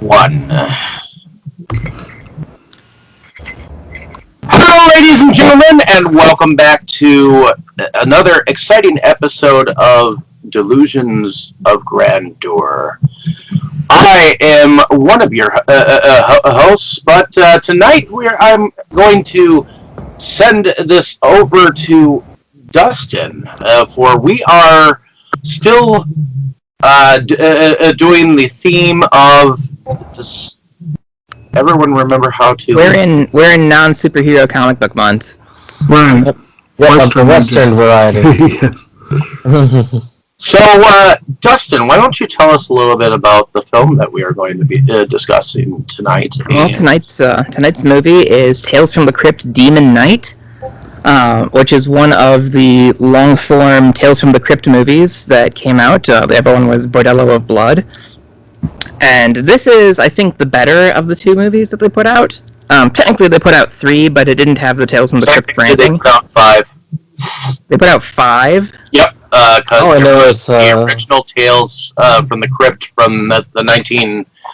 One. Hello, ladies and gentlemen, and welcome back to another exciting episode of Delusions of Grandeur. I am one of your hosts, but tonight I'm going to send this over to Dustin, for we are still doing the theme of just everyone remember how to. We're in non-superhero comic book months. We're in Western variety. Yes. So, Dustin, why don't you tell us a little bit about the film that we are going to be discussing tonight? Well, tonight's movie is Tales from the Crypt: Demon Knight, which is one of the long-form Tales from the Crypt movies that came out. The other one was Bordello of Blood. And this is, I think, the better of the two movies that they put out. Technically, they put out 3, but it didn't have the Tales from the Crypt branding. They put out 5. They put out 5? Yep, because there was the original Tales from the Crypt from the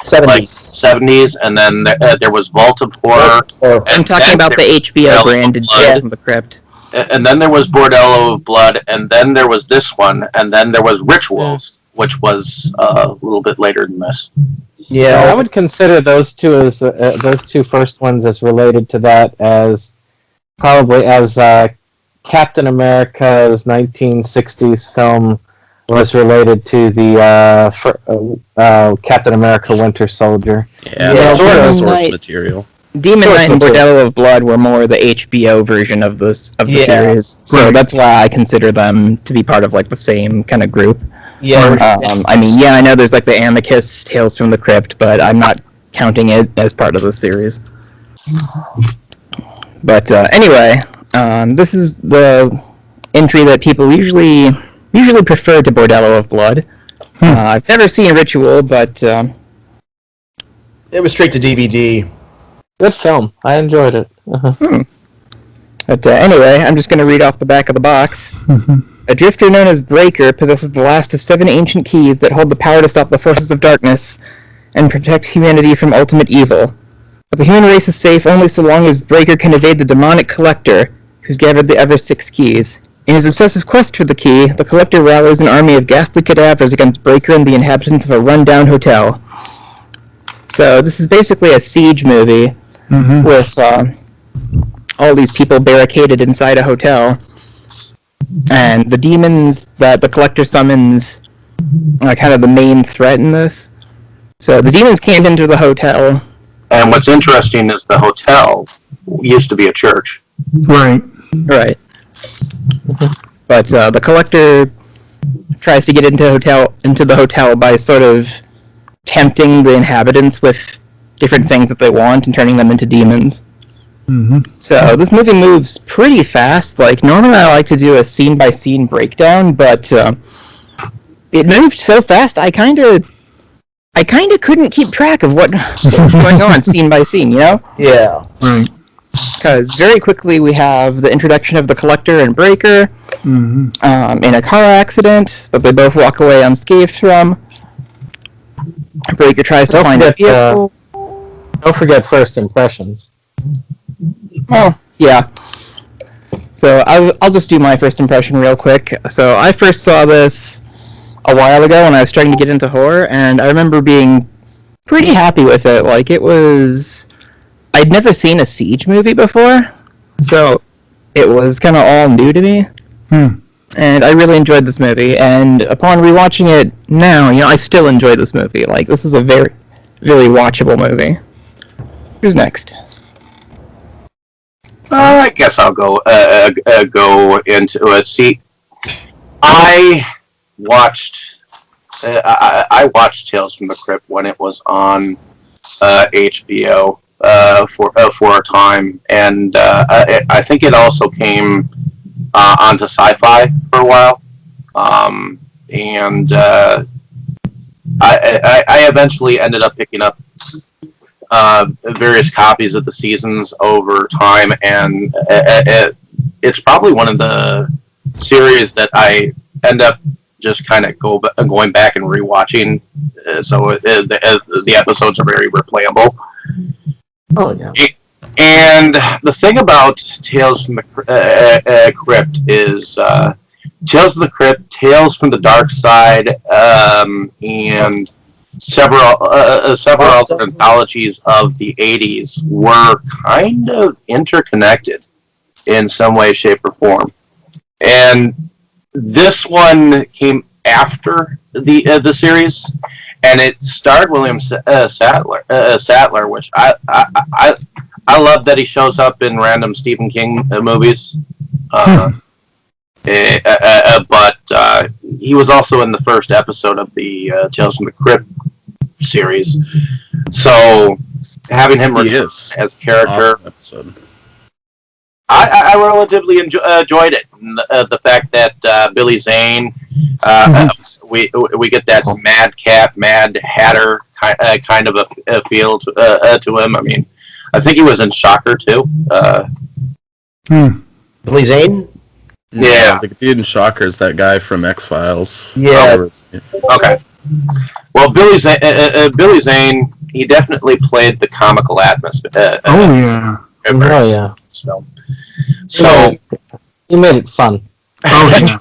70s, and then there was Vault of Horror. I'm talking about the HBO branded Tales from the Crypt. And then there was Bordello of Blood, and then there was this one, and then there was Rituals, which was a little bit later than this. Yeah, I would consider those two as those two first ones as related to that as probably as Captain America's 1960s film was related to the Captain America Winter Soldier. Yeah, sort of source material. Demon Knight and Bordello of Blood were more the HBO version of the series, so that's why I consider them to be part of like the same kind of group. Yeah. I know there's like the Amicus Tales from the Crypt, but I'm not counting it as part of the series. But anyway, this is the entry that people usually prefer to Bordello of Blood. I've never seen Ritual, but it was straight to DVD. Good film. I enjoyed it. But anyway, I'm just going to read off the back of the box. A drifter known as Breaker possesses the last of 7 ancient keys that hold the power to stop the forces of darkness and protect humanity from ultimate evil. But the human race is safe only so long as Breaker can evade the demonic Collector, who's gathered the other 6 keys. In his obsessive quest for the key, the Collector rallies an army of ghastly cadavers against Breaker and the inhabitants of a run-down hotel. So this is basically a siege movie with all these people barricaded inside a hotel. And the demons that the Collector summons are kind of the main threat in this. So the demons can't enter the hotel. And what's interesting is the hotel used to be a church. Right. Right. But the Collector tries to get into the hotel by sort of tempting the inhabitants with different things that they want and turning them into demons. So this movie moves pretty fast. Like, normally I like to do a scene-by-scene breakdown, but it moved so fast I kind of couldn't keep track of what was going on scene-by-scene, you know? Yeah. Right. Because very quickly we have the introduction of the Collector and Breaker in a car accident that they both walk away unscathed from. Breaker tries to find a vehicle. Don't forget first impressions. Well, yeah. So I'll just do my first impression real quick. So I first saw this a while ago when I was starting to get into horror, and I remember being pretty happy with it. Like, it was... I'd never seen a siege movie before, so it was kind of all new to me. And I really enjoyed this movie, and upon rewatching it now, I still enjoy this movie. Like, this is a very, very watchable movie. Who's next? I guess I'll go into it. See, I watched Tales from the Crypt when it was on HBO for a time, and I think it also came onto Sci-Fi for a while, and I eventually ended up picking up various copies of the seasons over time, and it's probably one of the series that I end up just kind of going back and rewatching. The episodes are very replayable. Oh yeah. And the thing about Tales from the Crypt is Tales of the Crypt, Tales from the Dark Side, and several other anthologies of the 80s were kind of interconnected in some way, shape, or form. And this one came after the series, and it starred William Sattler, which I love that he shows up in random Stephen King movies. But he was also in the first episode of the Tales from the Crypt series. So having him as character, awesome episode. I relatively enjoyed it. The fact that Billy Zane, we get that madcap, Mad Hatter kind of a feel to him. I mean, I think he was in Shocker too. Billy Zane? Yeah. The dude in Shocker is that guy from X-Files. Yeah. Okay. Well, Billy Zane, he definitely played the comical atmosphere. Oh yeah. So he made it fun. Oh yeah.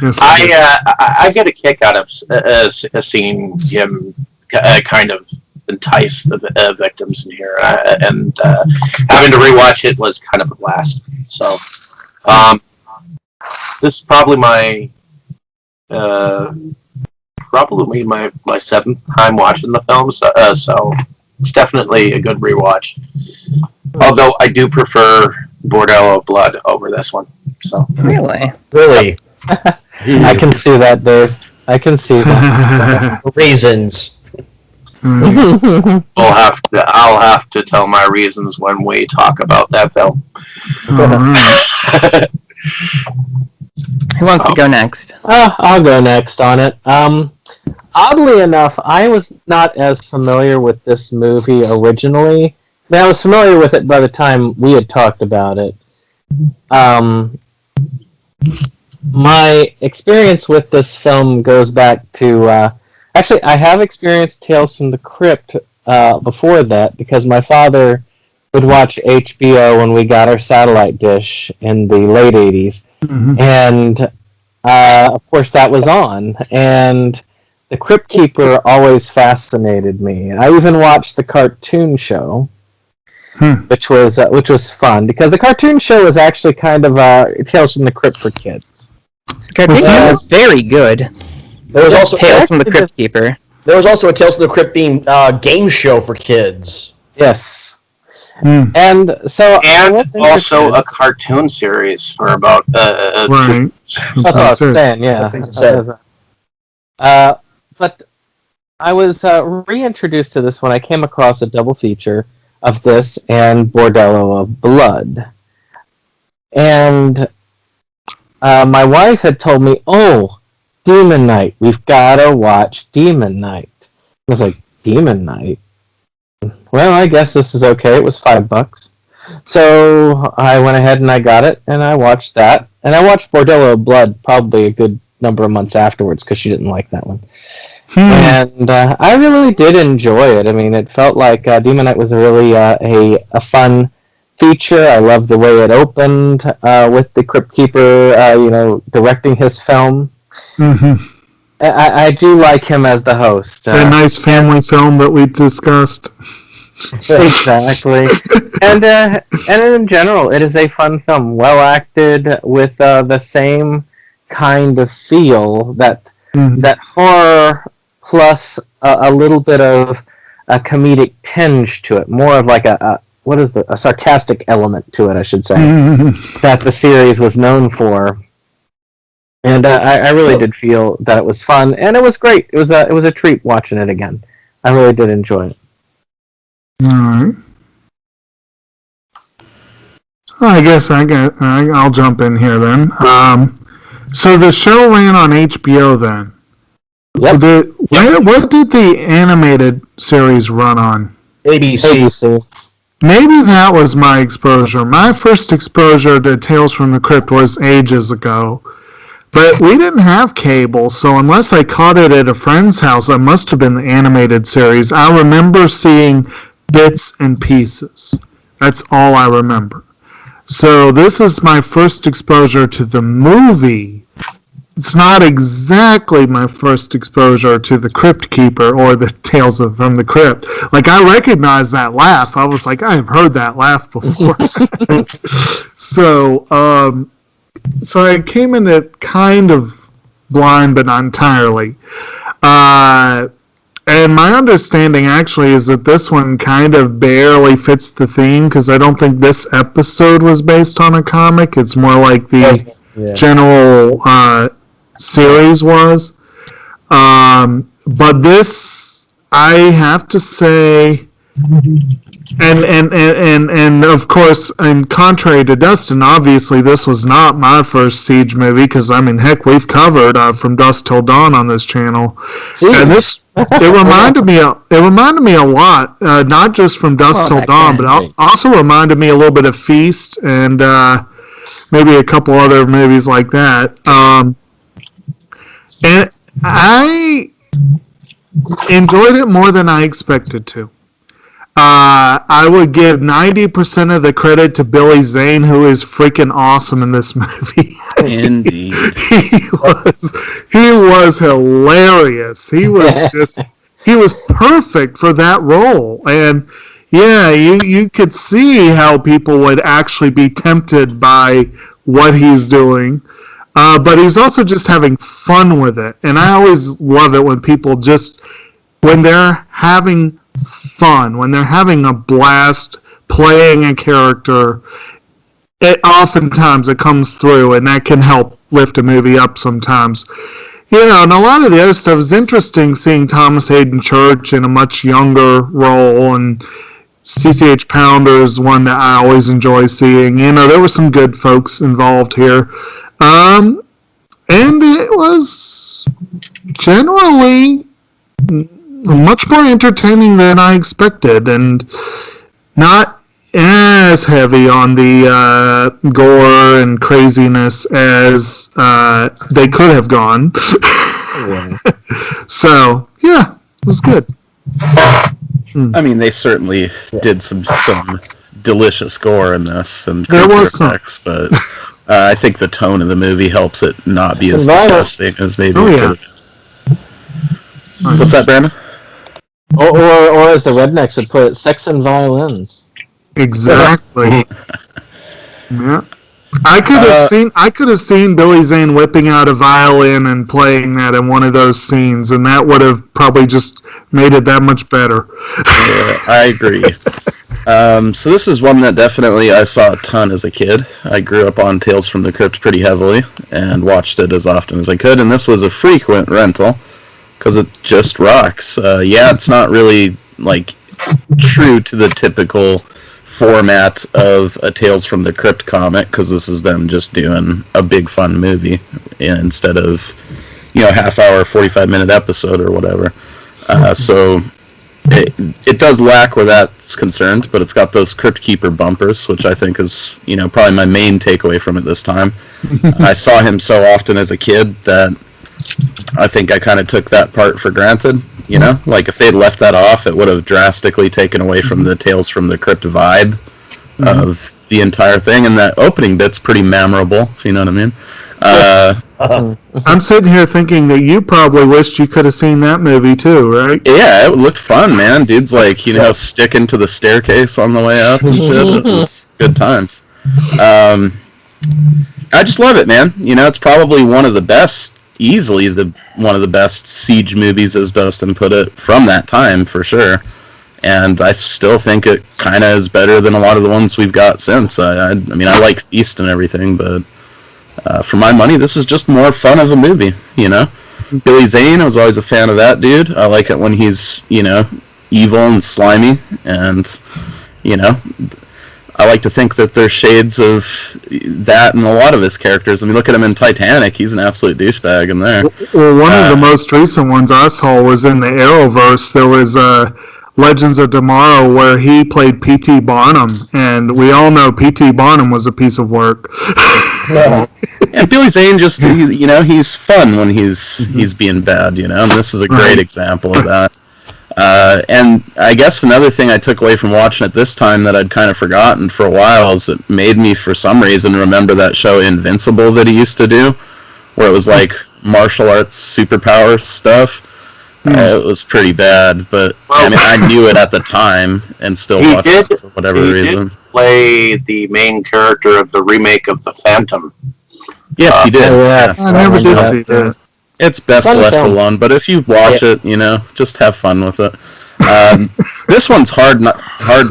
Yes, I get a kick out of seeing him kind of entice the victims in here, and having to rewatch it was kind of a blast. So, this is probably my seventh time watching the film. So it's definitely a good rewatch. Although I do prefer Bordello of Blood over this one. So Really? I can see that, Dave. I can see that. Reasons. I'll have to tell my reasons when we talk about that film. Who wants to go next? I'll go next on it. Oddly enough, I was not as familiar with this movie originally. I mean, I was familiar with it by the time we had talked about it. My experience with this film goes back to... actually, I have experienced Tales from the Crypt before that, because my father would watch HBO when we got our satellite dish in the late 80s. Mm-hmm. And, of course, that was on. And the Crypt Keeper always fascinated me. I even watched the cartoon show, which was fun, because the cartoon show was actually kind of Tales from the Crypt for kids. The cartoon was very good. There was also Tales from the Crypt Keeper. There was also a Tales from the Crypt themed game show for kids. Yes. And so, and also a cartoon series for about right. That's what I was saying. Yeah. But I was reintroduced to this when I came across a double feature of this and Bordello of Blood, and my wife had told me, "Oh, Demon Knight, we've got to watch Demon Knight." I was like, "Demon Knight? Well, I guess this is okay." It was $5. So I went ahead and I got it, and I watched that. And I watched Bordello of Blood probably a good number of months afterwards, because she didn't like that one. And I really did enjoy it. I mean, it felt like Demon Knight was really a fun feature. I loved the way it opened with the Crypt Keeper, directing his film. Mm-hmm. I do like him as the host. A nice family film that we discussed. Exactly. And in general, it is a fun film, well acted, with the same kind of feel that horror plus a little bit of a comedic tinge to it, more of like a sarcastic element to it, I should say, that the series was known for. And I really did feel that it was fun, and it was great. It was a treat watching it again. I really did enjoy it. All right. I guess I'll jump in here then. So the show ran on HBO then. Yep. What did the animated series run on? ABC. Maybe that was my exposure. My first exposure to Tales from the Crypt was ages ago. But we didn't have cable, so unless I caught it at a friend's house, it must have been the animated series. I remember seeing bits and pieces. That's all I remember. So this is my first exposure to the movie. It's not exactly my first exposure to the Crypt Keeper or the Tales from the Crypt. Like, I recognize that laugh. I was like, I have heard that laugh before. So I came in it kind of blind, but not entirely. And my understanding actually is that this one kind of barely fits the theme, because I don't think this episode was based on a comic. It's more like the general series was. But this, I have to say, and of course, and contrary to Dustin, obviously this was not my first Siege movie, because I mean, heck, we've covered From Dusk Till Dawn on this channel, and this it reminded me a lot, not just From Dusk Till Dawn, but also reminded me a little bit of Feast and maybe a couple other movies like that. And I enjoyed it more than I expected to. I would give 90% of the credit to Billy Zane, who is freaking awesome in this movie. Indeed. he was hilarious. He was perfect for that role. And yeah, you could see how people would actually be tempted by what he's doing. But he's also just having fun with it. And I always love it when people when they're having fun, when they're having a blast playing a character, oftentimes it comes through, and that can help lift a movie up sometimes. And a lot of the other stuff is interesting, seeing Thomas Hayden Church in a much younger role, and CCH Pounder is one that I always enjoy seeing. There were some good folks involved here. And it was generally much more entertaining than I expected, and not as heavy on the gore and craziness as they could have gone. So, yeah, it was good. I mean, they certainly did some delicious gore in this, and there was effects, but I think the tone of the movie helps it not be as disgusting as maybe it could have been. What's that, Brandon? Or as the rednecks would put it, sex and violins. Exactly. Yeah. I could have seen Billy Zane whipping out a violin and playing that in one of those scenes, and that would have probably just made it that much better. Yeah, I agree. So this is one that definitely I saw a ton as a kid. I grew up on Tales from the Crypt pretty heavily and watched it as often as I could, and this was a frequent rental because it just rocks. It's not really like true to the typical format of a Tales from the Crypt comic, because this is them just doing a big fun movie instead of half hour 45-minute episode or whatever. So it does lack where that's concerned, but it's got those Crypt Keeper bumpers, which I think is probably my main takeaway from it this time. I saw him so often as a kid that I think I kind of took that part for granted. Like if they'd left that off, it would have drastically taken away from the Tales from the Crypt vibe of the entire thing, and that opening bit's pretty memorable, if you know what I mean. I'm sitting here thinking that you probably wished you could have seen that movie too, right? Yeah, it looked fun, man. Dude's like, sticking to the staircase on the way up and shit. It was good times. I just love it, man. It's probably one of the best, easily one of the best Siege movies, as Dustin put it, from that time, for sure. And I still think it kind of is better than a lot of the ones we've got since. I mean, I like Feast and everything, but for my money, this is just more fun of a movie, Billy Zane, I was always a fan of that dude. I like it when he's, evil and slimy, and, I like to think that there's shades of that in a lot of his characters. I mean, look at him in Titanic. He's an absolute douchebag in there. Well, one of the most recent ones I saw was in the Arrowverse. There was Legends of Tomorrow, where he played P.T. Barnum, and we all know P.T. Barnum was a piece of work. And Billy Zane he's fun when he's being bad, and this is a great example of that. And I guess another thing I took away from watching it this time that I'd kind of forgotten for a while is it made me, for some reason, remember that show Invincible that he used to do, where it was like martial arts superpower stuff. It was pretty bad, but I mean, I knew it at the time and still watched it for whatever reason. Did play the main character of the remake of The Phantom. Yes, he did. I never did see that. It's best left alone, but if you watch it, just have fun with it. This one's hard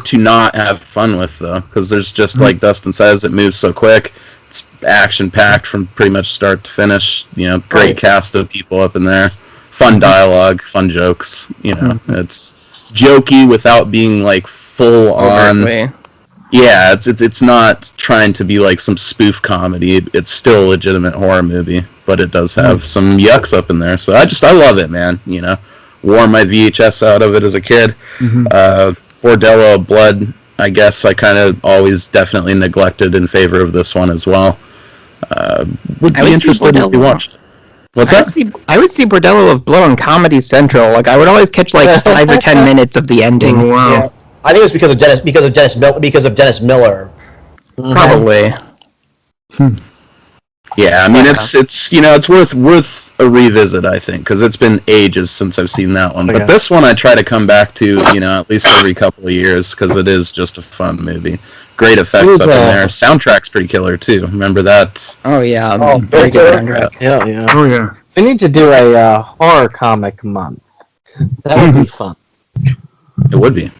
to not have fun with, though, because there's just, like Dustin says, it moves so quick. It's action-packed from pretty much start to finish. Great cast of people up in there. Fun dialogue, fun jokes. It's jokey without being, like, full on. Yeah, it's not trying to be like some spoof comedy. It's still a legitimate horror movie, but it does have some yucks up in there. So I love it, man. Wore my VHS out of it as a kid. Bordello of Blood, I guess I kind of always definitely neglected in favor of this one as well. Would be interested if you watched. What's that? I would see Bordello of Blood on Comedy Central. Like I would always catch like 5 or 10 minutes of the ending. Oh, wow. Yeah. I think it was because of Dennis Miller. Probably. Yeah, I mean it's worth a revisit, I think, because it's been ages since I've seen that one. But this one I try to come back to, at least every couple of years, because it is just a fun movie. Great effects up in there. Soundtrack's pretty killer too. Remember that? Oh yeah, very good soundtrack. Yeah. Oh yeah. We need to do a horror comic month. That would be fun. It would be.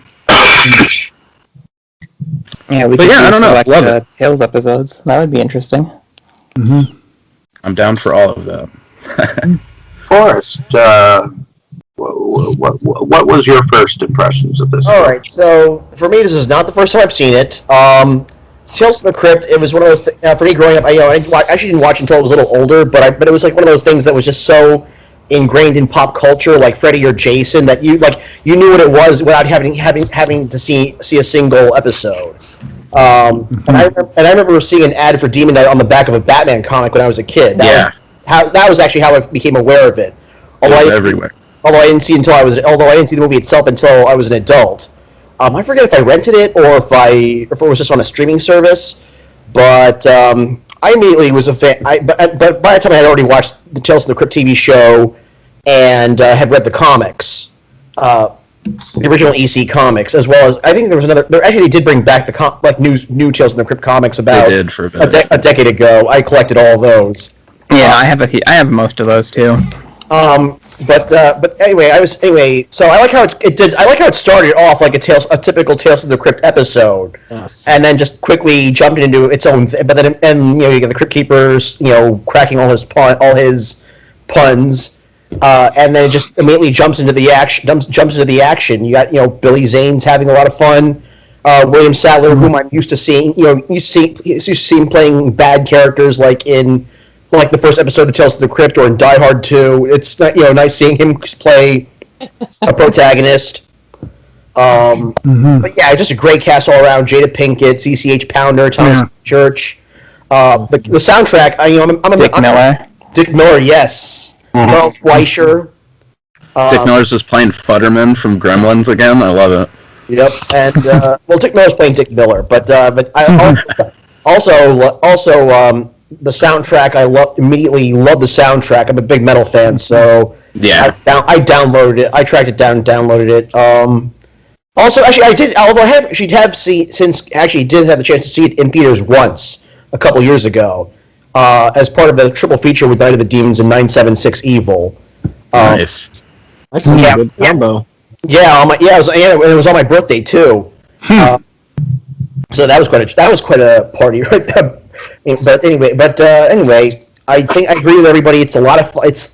Yeah, we but could I don't know. Love it. Tales episodes. That would be interesting. I'm down for all of that. Forrest, what was your first impressions of this? All right, so for me, this is not the first time I've seen it. Tales from the Crypt. It was one of those for me growing up. I actually didn't watch until I was a little older, but it was like one of those things that was just so ingrained in pop culture, like Freddy or Jason, that you knew what it was without having to see a single episode. And I remember seeing an ad for Demon Knight on the back of a Batman comic when I was a kid. That was actually how I became aware of it. Everywhere. Although I didn't see the movie itself until I was an adult. I forget if I rented it or if it was just on a streaming service. But I immediately was a fan. But by the time I had already watched the Tales from the Crypt TV show and had read the comics, the original EC comics, as well as I think there was another. They did bring back the new Tales from the Crypt comics about they did for a bit. A decade ago. I collected all of those. Yeah, I have most of those too. But anyway, so I like how it did. I like how it started off like a typical Tales from the Crypt episode, and then just quickly jumped into its own. But then, you get the Crypt Keepers, cracking all his puns, and then it just immediately jumps into the action. You got Billy Zane's having a lot of fun. William Sadler, whom I'm used to seeing, you see him playing bad characters like in. Like the first episode of Tales from the Crypt or in Die Hard 2. It's nice seeing him play a protagonist. But yeah, just a great cast all around. Jada Pinkett, CCH Pounder, Thomas Church. The soundtrack. Dick Miller, yes. Charles Fleischer. Dick Miller's just playing Futterman from Gremlins again. I love it. Yep, and Dick Miller's playing Dick Miller, but I also. The soundtrack, immediately love the soundtrack. I'm a big metal fan, so yeah, I downloaded it. I tracked it down and downloaded it. Also, actually, I did. Although I did have the chance to see it in theaters once a couple years ago, as part of the triple feature with Night of the Demons and 976 Evil. Nice. That's a good combo. Yeah, it was on my birthday too. So that was quite a party, right? But anyway, I think I agree with everybody. It's a lot of fun. It's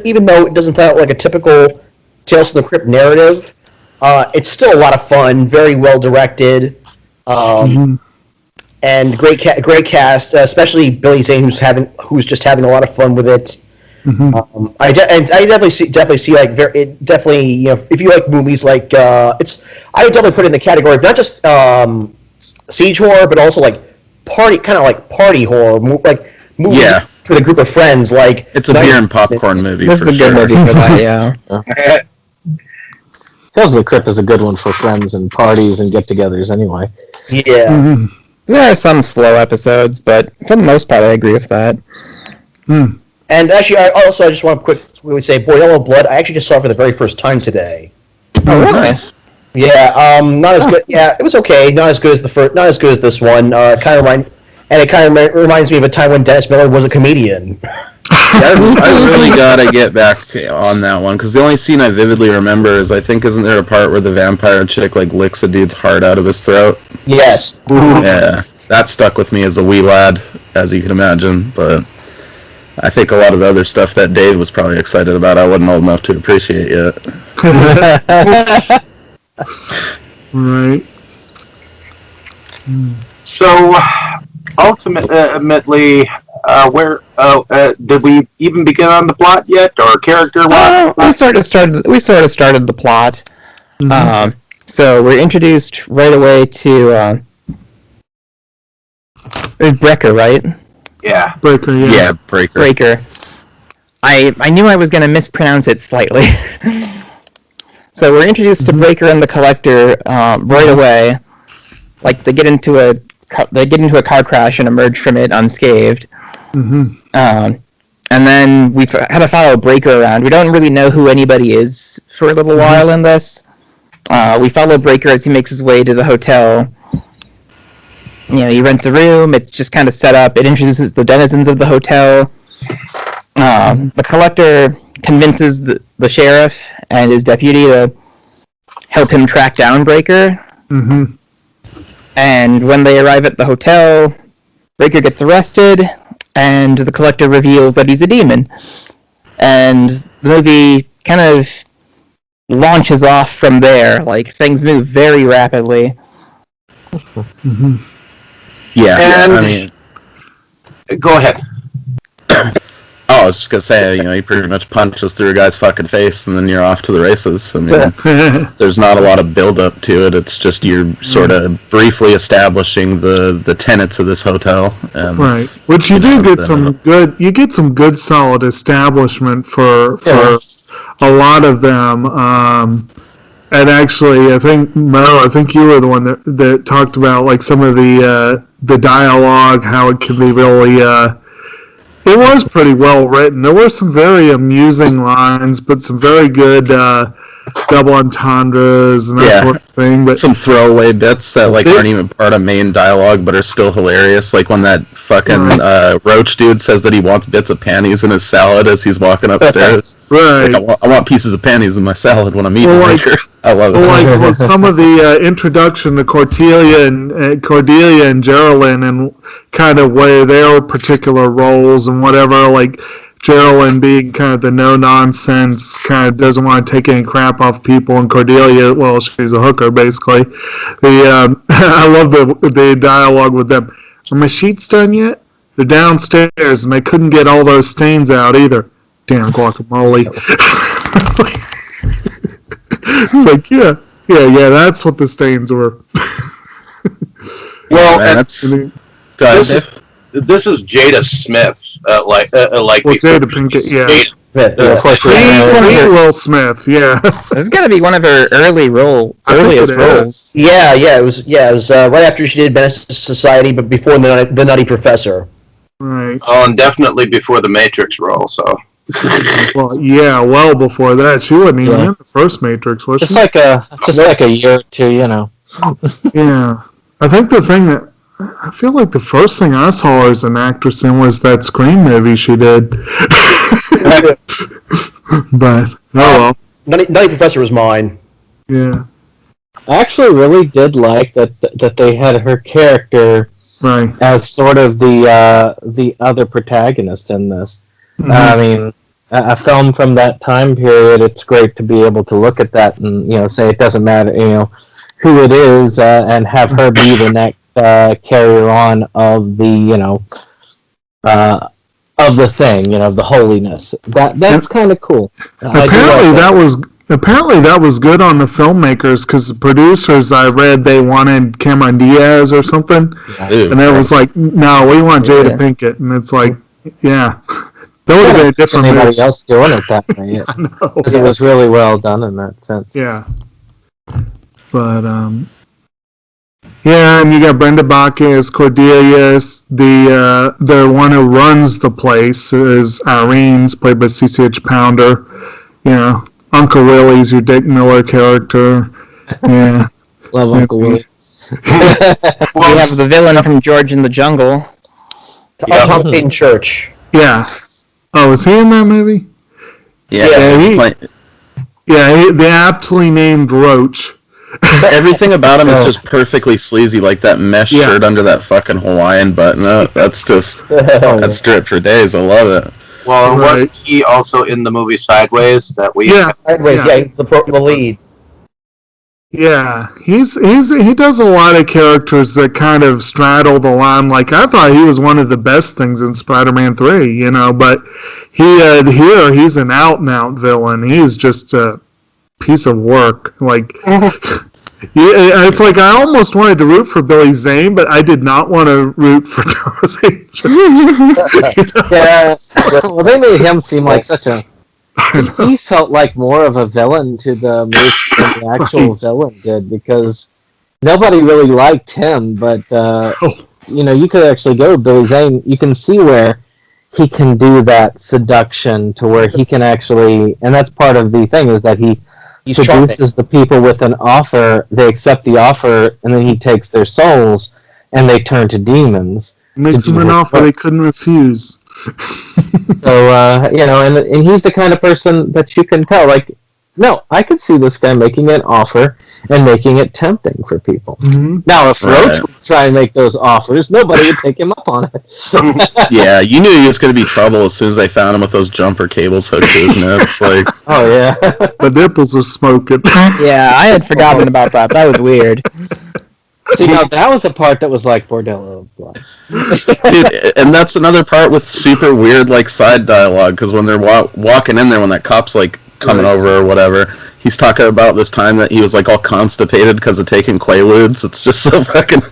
even though it doesn't sound like a typical Tales from the Crypt narrative, it's still a lot of fun. Very well directed, and great cast, especially Billy Zane, who's just having a lot of fun with it. I definitely see like definitely if you like movies like I would definitely put it in the category of not just siege horror but also like party horror like movies with a group of friends like it's a beer and popcorn movie. This is a good movie for that, yeah. Tales of the Crypt is a good one for friends and parties and get-togethers anyway. Yeah. There are some slow episodes, but for the most part, I agree with that. And actually, I just want to quickly say, Boy, Yellow Blood, I actually just saw it for the very first time today. Oh, really? Nice. Yeah, not as good. Yeah, it was okay. Not as good as not as good as this one. It kind of reminds me of a time when Dennis Miller was a comedian. I really gotta get back on that one because the only scene I vividly remember is isn't there a part where the vampire chick like licks a dude's heart out of his throat? Yes. Yeah, that stuck with me as a wee lad, as you can imagine. But I think a lot of the other stuff that Dave was probably excited about, I wasn't old enough to appreciate yet. Right. So, ultimately, where did we even begin on the plot yet, or character? We sort of started the plot. So we're introduced right away to Brecker, right? Yeah. Breaker, yeah. Yeah, Breaker. I knew I was going to mispronounce it slightly. So we're introduced to Breaker and the Collector right away. Like they get into a car crash and emerge from it unscathed. And then we had to follow Breaker around. We don't really know who anybody is for a little while in this. We follow Breaker as he makes his way to the hotel. He rents a room. It's just kind of set up. It introduces the denizens of the hotel. The Collector convinces the sheriff and his deputy to help him track down Breaker. And when they arrive at the hotel, Breaker gets arrested, and the Collector reveals that he's a demon. And the movie kind of launches off from there. Like, things move very rapidly. Yeah, And I mean, go ahead. I was just gonna say, he pretty much punches through a guy's fucking face, and then you're off to the races. I mean, there's not a lot of build-up to it. It's just you're sort of briefly establishing the tenets of this hotel. And, right, which you do get some good. You get some good, solid establishment for a lot of them. And actually, I think Mo, you were the one that talked about like some of the dialogue, how it can be really. It was pretty well written. There were some very amusing lines, but some very good double entendres and that sort of thing. But some throwaway bits that aren't even part of main dialogue, but are still hilarious. Like when that fucking roach dude says that he wants bits of panties in his salad as he's walking upstairs. Right. I want pieces of panties in my salad when I'm eating. I love it. Like some of the introduction to Cordelia and Geraldine and kind of way their particular roles and whatever, like Geraldine being kind of the no-nonsense, kind of doesn't want to take any crap off people, and Cordelia, well, she's a hooker, basically. I love the dialogue with them. Are my sheets done yet? They're downstairs, and they couldn't get all those stains out either. Damn guacamole. It's like, yeah, that's what the stains were. Well, this is Jada Smith, Jada Pinkett, yeah. Will Smith, yeah. This is gonna be one of her earliest roles. Yeah, it was right after she did Menace to Society, but before the Nutty Professor. Right. Oh, and definitely before the Matrix role. So. Well before that, she wasn't even in the first Matrix, was she? Like a year or two, Yeah, I think the thing that I feel like the first thing I saw her as an actress in was that Scream movie she did. But well, Nutty Professor was mine. Yeah, I actually really did like that they had her character as sort of the other protagonist in this. I mean, a film from that time period, it's great to be able to look at that and say it doesn't matter who it is and have her be the next carrier on of the of the thing, of the holiness. That's kind of cool. Apparently that was good on the filmmakers, because the producers, I read, they wanted Cameron Diaz or something, and it was like, no, we want Jada Pinkett, and it's like, yeah, that would have been a different movie. Anybody else doing it that way? Because it was really well done in that sense. Yeah, but yeah, and you got Brenda Bacchus, Cordelius, the one who runs the place is Irene's, played by CCH Pounder. Uncle Willie's your Dick Miller character. Yeah. Love Uncle Willie. We have the villain from George in the Jungle. Tom Payne Church. Yeah. Oh, is he in that movie? Yeah. The aptly named Roach. Everything about him is just perfectly sleazy, like that mesh shirt under that fucking Hawaiian button up. That's just that's stripped for days. I love it. Well, wasn't he also in the movie Sideways that we? Yeah, Sideways. Yeah, he's the lead. Yeah, he does a lot of characters that kind of straddle the line. Like, I thought he was one of the best things in Spider-Man 3, but here he's an out-and-out villain. He's just a piece of work. Like, it's like I almost wanted to root for Billy Zane, but I did not want to root for Charles H. Yeah, well, they made him seem like such a... He felt like more of a villain to the movie than the actual villain did, because nobody really liked him, but, you could actually go with Billy Zane. You can see where he can do that seduction to where he can actually... And that's part of the thing, is that he seduces the people with an offer, they accept the offer, and then he takes their souls, and they turn to demons. Makes them an offer they couldn't refuse. So, and he's the kind of person that you can tell, like, no, I could see this guy making an offer and making it tempting for people. Mm-hmm. Now, if Roach would try and make those offers, nobody would take him up on it. Yeah, you knew he was going to be trouble as soon as they found him with those jumper cables hooked to his nuts. Like, oh, yeah. The nipples are smoking. Yeah, I had forgotten about that. That was weird. See, now that was a part that was like Bordello. Dude, and that's another part with super weird, like, side dialogue, because when they're walking in there, when that cop's, like, coming over or whatever, he's talking about this time that he was, like, all constipated because of taking Quaaludes. It's just so fucking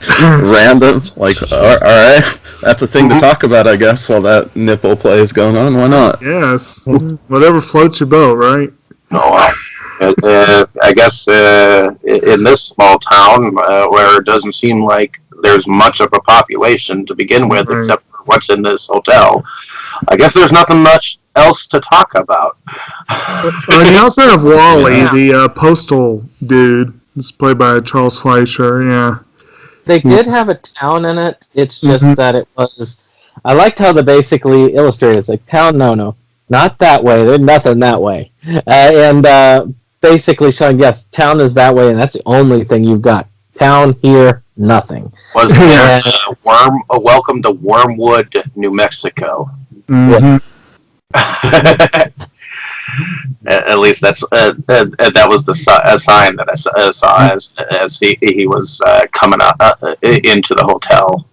random. Like, alright, that's a thing to talk about, I guess, while that nipple play is going on. Why not? Yes. Whatever floats your boat, right? No, I guess in this small town where it doesn't seem like there's much of a population to begin with, except for what's in this hotel, I guess there's nothing much else to talk about. And you also have Wally, the postal dude. It's played by Charles Fleischer, yeah. They did have a town in it. It's just that it was... I liked how they basically illustrated it. It's like, town, no. Not that way. There's nothing that way. And basically showing, yes, town is that way, and that's the only thing you've got. Town here, nothing. Was there a welcome to Wormwood, New Mexico? Mm-hmm. At least that was the sign that I saw as he was coming up into the hotel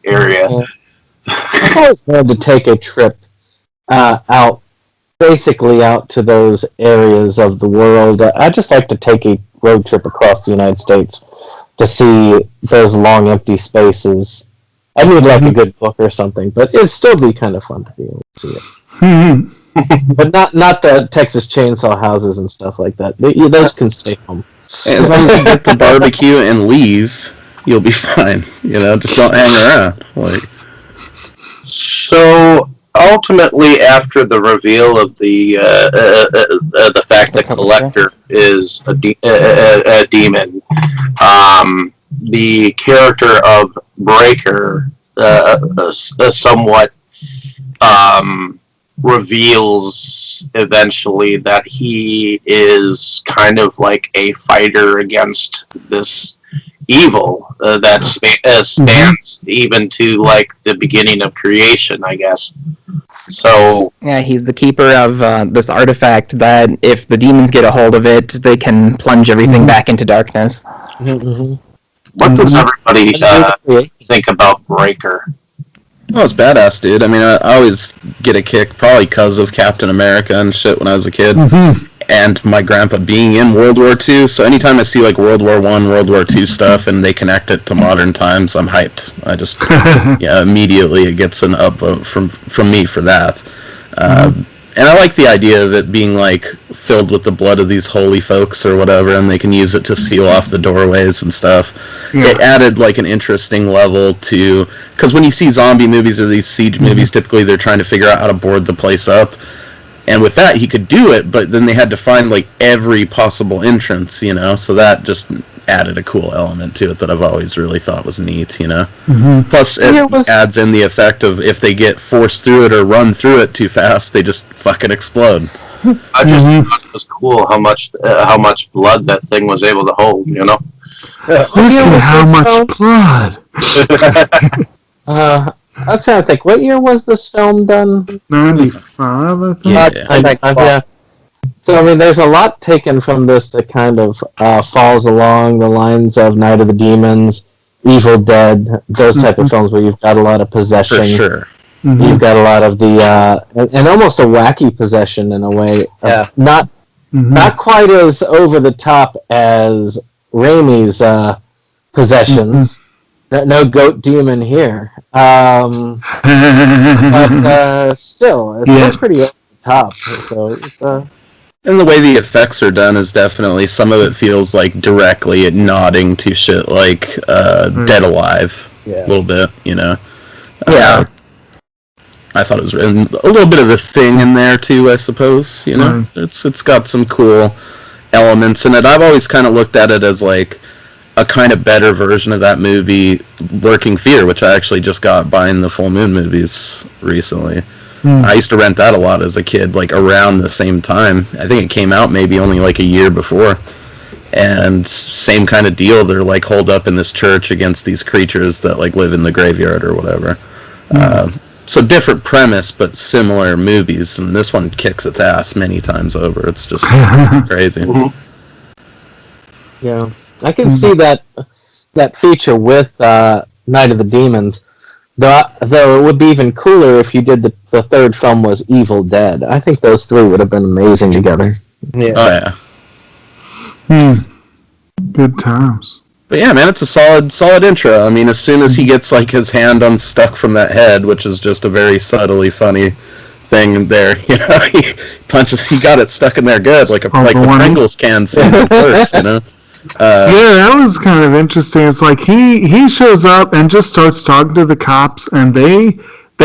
area. I've always wanted to take a trip out to those areas of the world. I'd just like to take a road trip across the United States to see those long empty spaces. I need like a good book or something, but it'd still be kind of fun to be able to see it. But not the Texas chainsaw houses and stuff like that. Those can stay home. As long as you get the barbecue and leave, you'll be fine. Just don't hang around. Like, so ultimately, after the reveal of the fact that Collector is a demon, the character of Breaker somewhat reveals eventually that he is kind of like a fighter against this evil that spans even to like the beginning of creation, I guess. So yeah, he's the keeper of this artifact that if the demons get a hold of it, they can plunge everything back into darkness. What does everybody think about Breaker? Oh, it's badass, dude. I mean, I always get a kick, probably because of Captain America and shit when I was a kid. Mm-hmm. And my grandpa being in World War II, so anytime I see like World War I, World War II stuff, and they connect it to modern times, I'm hyped. I just, yeah, immediately it gets an upvote from me for that. And I like the idea of it being like filled with the blood of these holy folks or whatever, and they can use it to seal off the doorways and stuff. Yeah. It added like an interesting level to, because when you see zombie movies or these siege movies, typically they're trying to figure out how to board the place up. And with that, he could do it, but then they had to find like every possible entrance, you know. So that just added a cool element to it that I've always really thought was neat, you know. Plus, it adds in the effect of if they get forced through it or run through it too fast, they just fucking explode. I just thought it was cool how much blood that thing was able to hold, you know. Look at how much blood. I was trying to think, what year was this film done? 95, I think. Yeah. So, I mean, there's a lot taken from this that kind of falls along the lines of Night of the Demons, Evil Dead, those type of films where you've got a lot of possession. For sure. You've got a lot of the, and almost a wacky possession in a way. Yeah. Not quite as over the top as Raimi's possessions. No goat demon here. But still, it's pretty over the top. So and the way the effects are done is definitely, some of it feels like directly nodding to shit like Dead Alive. A little bit, you know. I thought it was a little bit of a thing in there too, I suppose. You know, it's got some cool elements in it. I've always kind of looked at it as like a kind of better version of that movie, Lurking Fear, which I actually just got buying the Full Moon movies recently. I used to rent that a lot as a kid, like around the same time. I think it came out maybe only like a year before. And same kind of deal. They're like holed up in this church against these creatures that like live in the graveyard or whatever. So different premise, but similar movies. And this one kicks its ass many times over. It's just crazy. Yeah, I can see that feature with Night of the Demons. Though it would be even cooler if you did the third film was Evil Dead. I think those three would have been amazing together. Yeah. Oh yeah. Good times. But yeah, man, it's a solid intro. I mean, as soon as he gets like his hand unstuck from that head, which is just a very subtly funny thing there, you know, he punches. He got it stuck in there good, like the Pringles can scene at first, you know. Yeah, that was kind of interesting. It's like he shows up and just starts talking to the cops, and they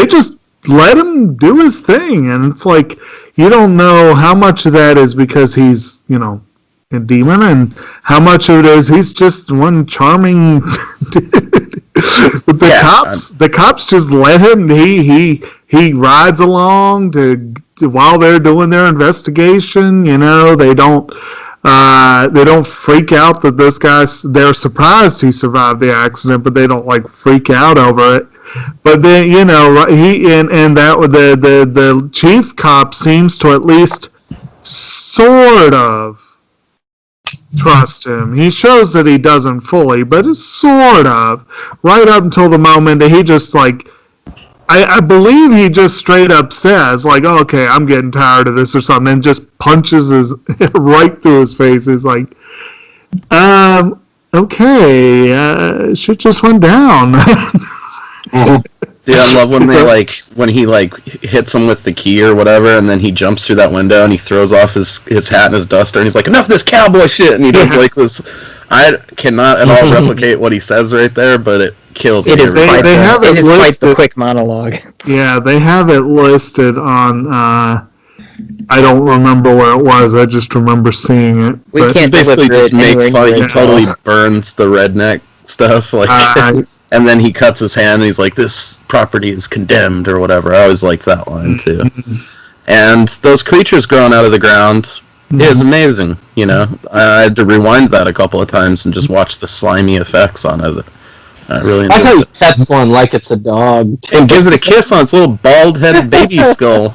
just let him do his thing, and it's like you don't know how much of that is because he's, you know, a demon, and how much of it is he's just one charming dude. But the cops just let him. He rides along to while they're doing their investigation. You know, they don't freak out that this guy's. They're surprised he survived the accident, but they don't like freak out over it. But then, you know, the chief cop seems to at least sort of trust him. He shows that he doesn't fully, but it's sort of right up until the moment that he just like. I believe he just straight up says, like, oh, okay, I'm getting tired of this or something, and just punches his right through his face. He's like, okay, shit just went down. Dude, I love when when he hits him with the key or whatever, and then he jumps through that window and he throws off his hat and his duster, and he's like, enough of this cowboy shit, and he does like this. I cannot at all replicate what he says right there, but it kills me. It is quite the quick monologue. Yeah, they have it listed on. I don't remember where it was. I just remember seeing it. We can't basically just makes fun. He totally burns the redneck stuff, like, and then he cuts his hand, and he's like, "This property is condemned," or whatever. I always liked that line too. And those creatures growing out of the ground is amazing. You know, I had to rewind that a couple of times and just watch the slimy effects on it. I really enjoyed it. I how he pets one like it's a dog. And gives it a kiss on its little bald-headed baby skull.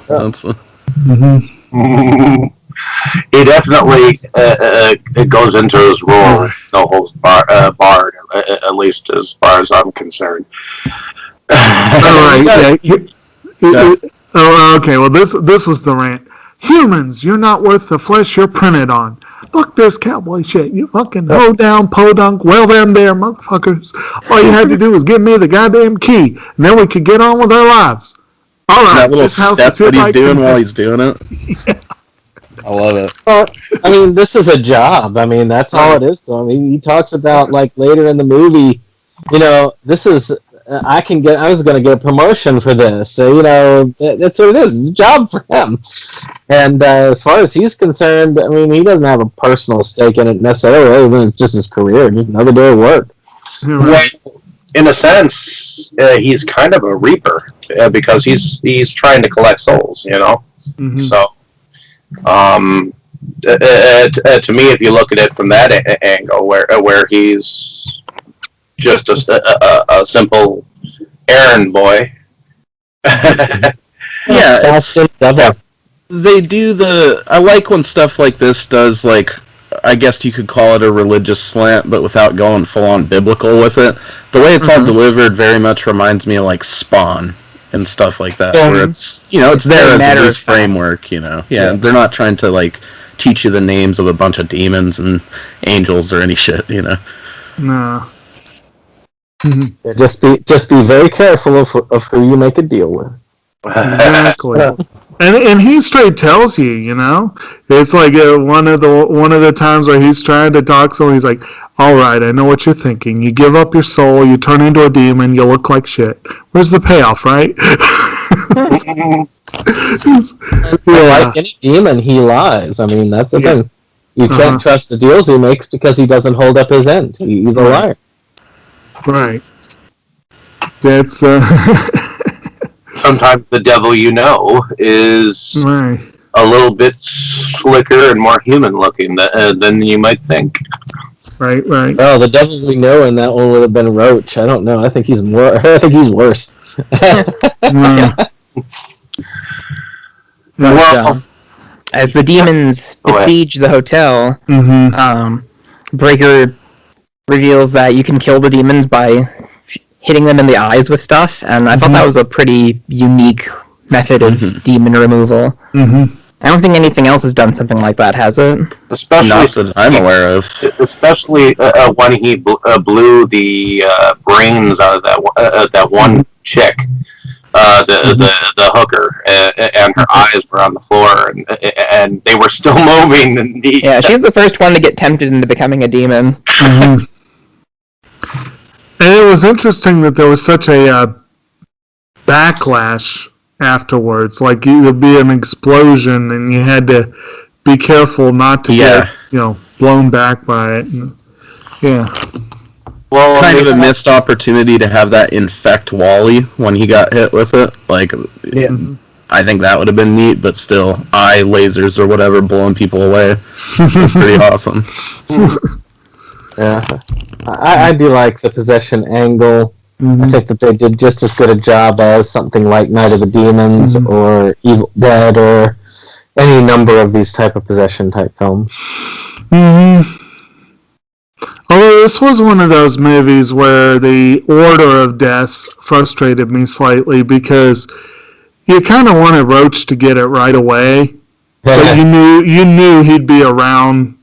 He definitely it goes into his role, no holds barred, at least as far as I'm concerned. All right. Yeah. Oh, okay. Well, this was the rant. Humans, you're not worth the flesh you're printed on. Fuck this cowboy shit. You fucking hoe down, podunk, well them there, motherfuckers. All you had to do was give me the goddamn key, and then we could get on with our lives. All right. That little this house step is that he's hereby doing while condemned. he's doing it. Yeah. I love it. Well, I mean, this is a job. I mean, that's all it is to him. He talks about, like, later in the movie, you know, this is, I was going to get a promotion for this. So, you know, that's what it is. It's a job for him. And as far as he's concerned, I mean, he doesn't have a personal stake in it necessarily. It's just his career, just another day of work. Well, in a sense, he's kind of a reaper because he's trying to collect souls, you know. Mm-hmm. So, to me, if you look at it from that angle, where he's just a simple errand boy. Yeah, That's the devil. they do I like when stuff like this does, like, I guess you could call it a religious slant, but without going full-on biblical with it. The way it's all delivered very much reminds me of, like, Spawn and stuff like that, where it's, you know, it's there as a loose framework, you know. Yeah, they're not trying to, like, teach you the names of a bunch of demons and angels or any shit, you know. No. Yeah, just be very careful of who you make a deal with. Exactly. And he straight tells you, you know, it's like one of the times where he's trying to talk, so he's like, "All right, I know what you're thinking. You give up your soul, you turn into a demon, you look like shit. Where's the payoff, right?" Like any demon, he lies. I mean, that's the thing. You can't trust the deals he makes because he doesn't hold up his end. He's a liar. Right. That's Sometimes the devil you know is right. a little bit slicker and more human looking than you might think. Right. Oh, the devil we know in that one would have been Roach. I don't know. I think he's more. I think he's worse. Well, as the demons besiege the hotel, Breaker reveals that you can kill the demons by hitting them in the eyes with stuff, and I thought that was a pretty unique method of demon removal. I don't think anything else has done something like that, has it? Especially Not that I'm aware of. Especially when he blew the brains out of that one chick, the hooker, and her eyes were on the floor, and they were still moving. And she's the first one to get tempted into becoming a demon. And it was interesting that there was such a backlash afterwards. Like, there'd be an explosion, and you had to be careful not to get, blown back by it. Yeah. Well, kind of a missed opportunity to have that infect Wally when he got hit with it. Like, I think that would have been neat, but still, eye lasers or whatever blowing people away. It's pretty awesome. Yeah, I do like the possession angle. I think that they did just as good a job as something like Night of the Demons or Evil Dead or any number of these type of possession type films. Although this was one of those movies where the order of deaths frustrated me slightly because you kind of wanted Roach to get it right away, but you knew he'd be around,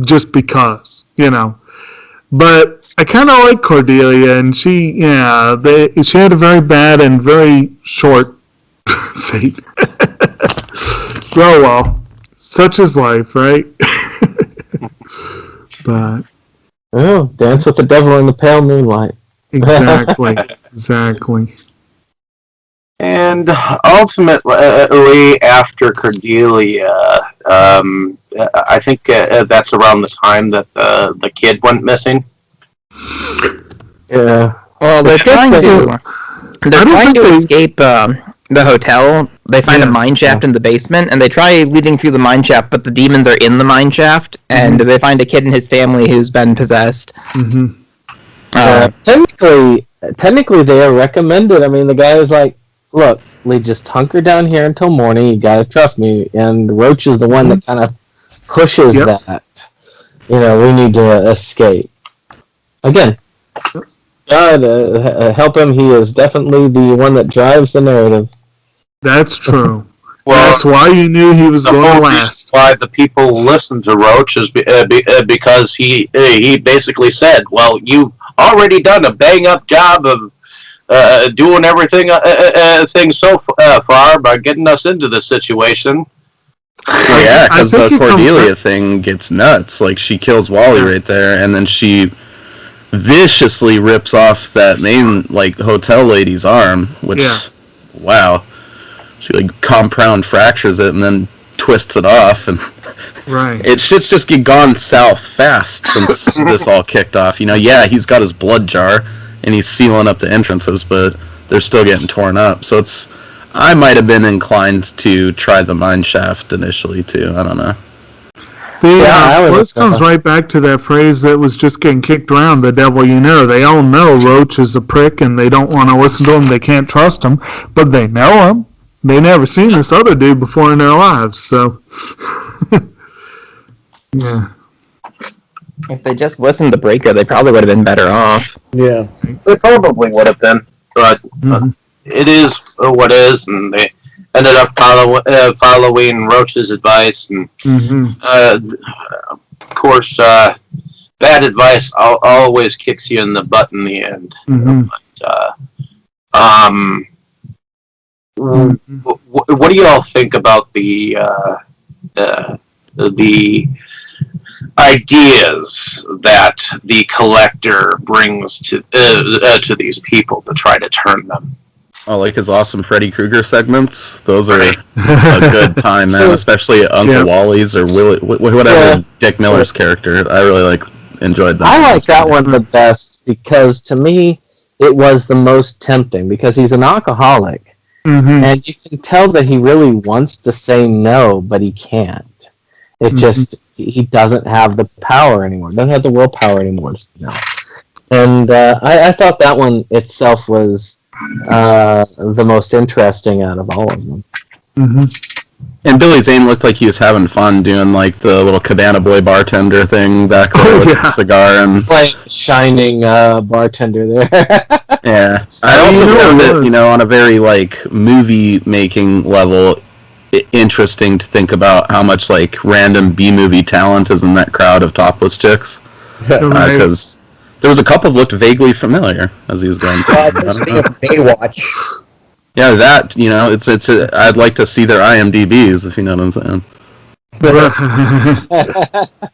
just because, But I kind of like Cordelia, and she had a very bad and very short fate. Oh well, such is life, right? But dance with the devil in the pale moonlight. Exactly. And ultimately, after Cordelia, I think that's around the time that the kid went missing. Yeah. Well, they're trying to escape the hotel. They find a mine shaft in the basement, and they try leading through the mine shaft, but the demons are in the mine shaft, and they find a kid and his family who's been possessed. Technically, they are recommended. I mean, the guy is like, look, we just hunker down here until morning. You gotta trust me. And Roach is the one that kind of pushes that. We need to escape. Again, God help him, he is definitely the one that drives the narrative. That's true. Well, that's why you knew he was the going whole to reason last. why the people listened to Roach is because he basically said, "Well, you've already done a bang up job of doing everything so far by getting us into this situation." Yeah, I because think the he comes Cordelia back- thing gets nuts. Like, she kills Wally right there, and then she viciously rips off that main, like, hotel lady's arm, which, Yeah. wow. She, like, compound fractures it and then twists it off, and Right. shit's just gone south fast since this all kicked off. You know, yeah, he's got his blood jar, and he's sealing up the entrances, but they're still getting torn up. So I might have been inclined to try the mine shaft initially too. I don't know. This comes right back to that phrase that was just getting kicked around, the devil you know. They all know Roach is a prick and they don't want to listen to him, they can't trust him, but they know him. They never seen this other dude before in their lives, so... yeah. If they just listened to Breaker, they probably would have been better off. Yeah. They probably would have been, but it is what it is, and they ended up following Roach's advice, and of course, bad advice always kicks you in the butt in the end. But, what do you all think about the ideas that the collector brings to these people to try to turn them? Oh, like his awesome Freddy Krueger segments. Those are a good time, man. Especially Uncle Wally's or whatever Dick Miller's character. I really enjoyed that. I like that one the best because to me it was the most tempting because he's an alcoholic, and you can tell that he really wants to say no, but he can't. It just he doesn't have the power anymore. Doesn't have the willpower anymore to say no. And I thought that one itself was the most interesting out of all of them. And Billy Zane looked like he was having fun doing like the little Cabana Boy bartender thing back there with the cigar and like shining bartender there. Yeah, I also found it, on a very like movie making level, interesting to think about how much like random B-movie talent is in that crowd of topless chicks. Because there was a couple that looked vaguely familiar as he was going through. Baywatch. Yeah, that, I'd like to see their IMDb's, if you know what I'm saying.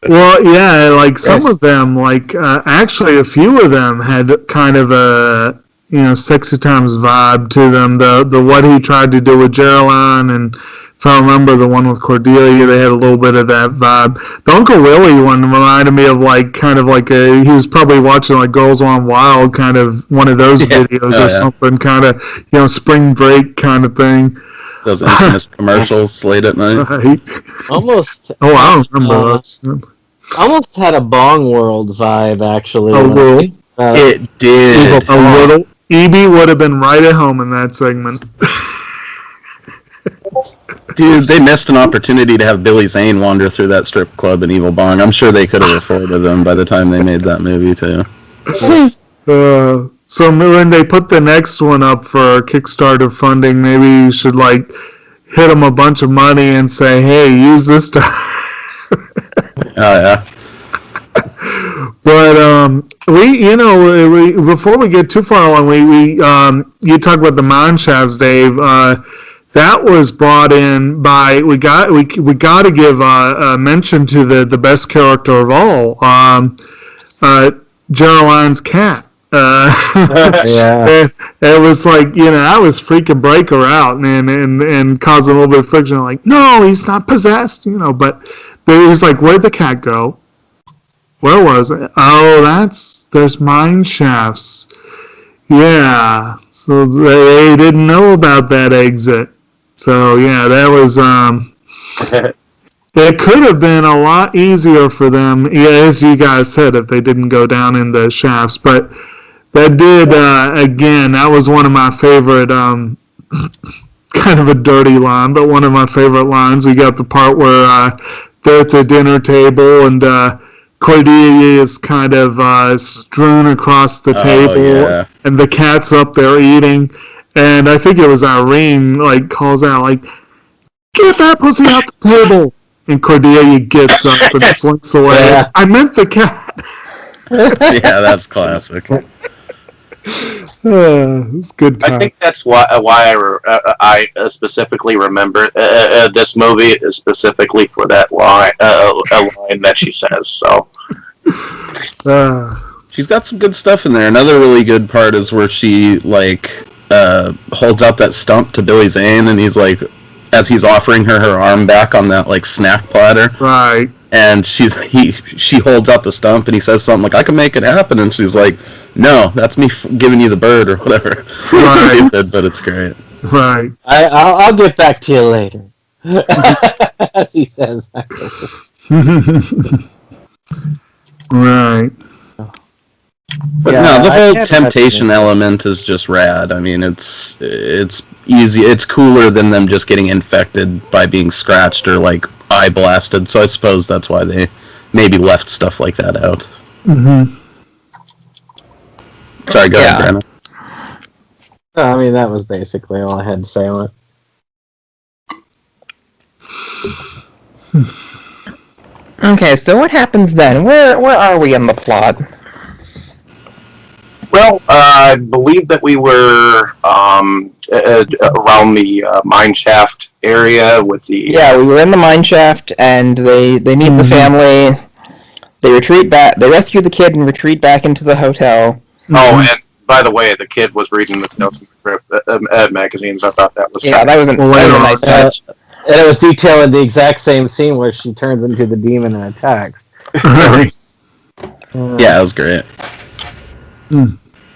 Well, yeah, like some of them, like actually a few of them had kind of a Sexy Times vibe to them. The what he tried to do with Geraldine, and if I remember the one with Cordelia, they had a little bit of that vibe. The Uncle Willie one reminded me of he was probably watching like Girls Gone Wild, kind of one of those videos or something, kind of spring break kind of thing. Those infamous commercials late at night. Right. Almost. Oh, I don't remember those. Almost had a Bong World vibe, actually. A little. It did. A little. E.B. would have been right at home in that segment. Dude, they missed an opportunity to have Billy Zane wander through that strip club in Evil Bong. I'm sure they could have afforded them by the time they made that movie, too. So when they put the next one up for Kickstarter funding, maybe you should hit them a bunch of money and say, "Hey, use this to." Oh yeah. But we before we get too far along, you talk about the mine shafts, Dave. That was brought in by we got to give a mention to the best character of all, Geraldine's cat. It was I was freaking Breaker out and causing a little bit of friction. Like, no, he's not possessed, But he was like, where'd the cat go? Where was it? Oh, there's mine shafts. Yeah, so they didn't know about that exit. So yeah, that was it could have been a lot easier for them, as you guys said, if they didn't go down in the shafts, but. That did, again, that was one of my favorite, kind of a dirty line, but one of my favorite lines. We got the part where they're at the dinner table and Cordelia is kind of strewn across the table, yeah. and the cat's up there eating. And I think it was Irene calls out "Get that pussy out the table!" And Cordelia gets up and slinks away. Yeah. I meant the cat. Yeah, that's classic. It's good time. I think that's why I specifically remember this movie specifically for that line, a line that she says. So She's got some good stuff in there. Another really good part is where she holds out that stump to Billy Zane, and he's as he's offering her arm back on that snack platter. Right. And she holds out the stump, and he says something like, "I can make it happen," and she's like, "No, that's me giving you the bird," or whatever. It's stupid, but it's great. Right. I'll get back to you later. As he says. Right. But Yeah, no, the I whole can't temptation imagine it. element is just rad. I mean, it's easy. It's cooler than them just getting infected by being scratched or eye blasted. So I suppose that's why they maybe left stuff like that out. Mm-hmm. Sorry, go ahead, Brandon. No, I mean, that was basically all I had to say on it. Okay, so what happens then? Where are we in the plot? well, I believe that we were around the mine shaft area with the Yeah, we were in the mine shaft, and they meet the family. They retreat back. They rescue the kid and retreat back into the hotel. Oh, and by the way, the kid was reading the Tales from the Crypt magazines. I thought that was Yeah, that was a nice touch. And it was detailing the exact same scene where she turns into the demon and attacks. Yeah, it was great.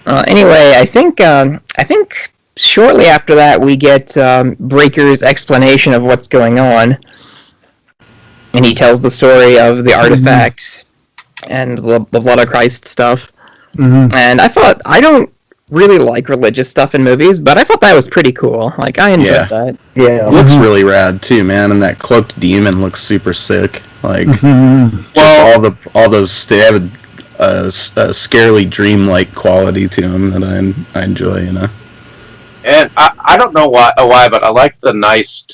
Anyway, I think shortly after that we get Breaker's explanation of what's going on, and he tells the story of the artifact and the Blood of Christ stuff. And I don't really like religious stuff in movies, but I thought that was pretty cool. I enjoyed that. Yeah. It looks really rad too, man, and that cloaked demon looks super sick. All those they have a scarily dreamlike quality to them that I enjoy, you know. And I don't know why, but I like the nice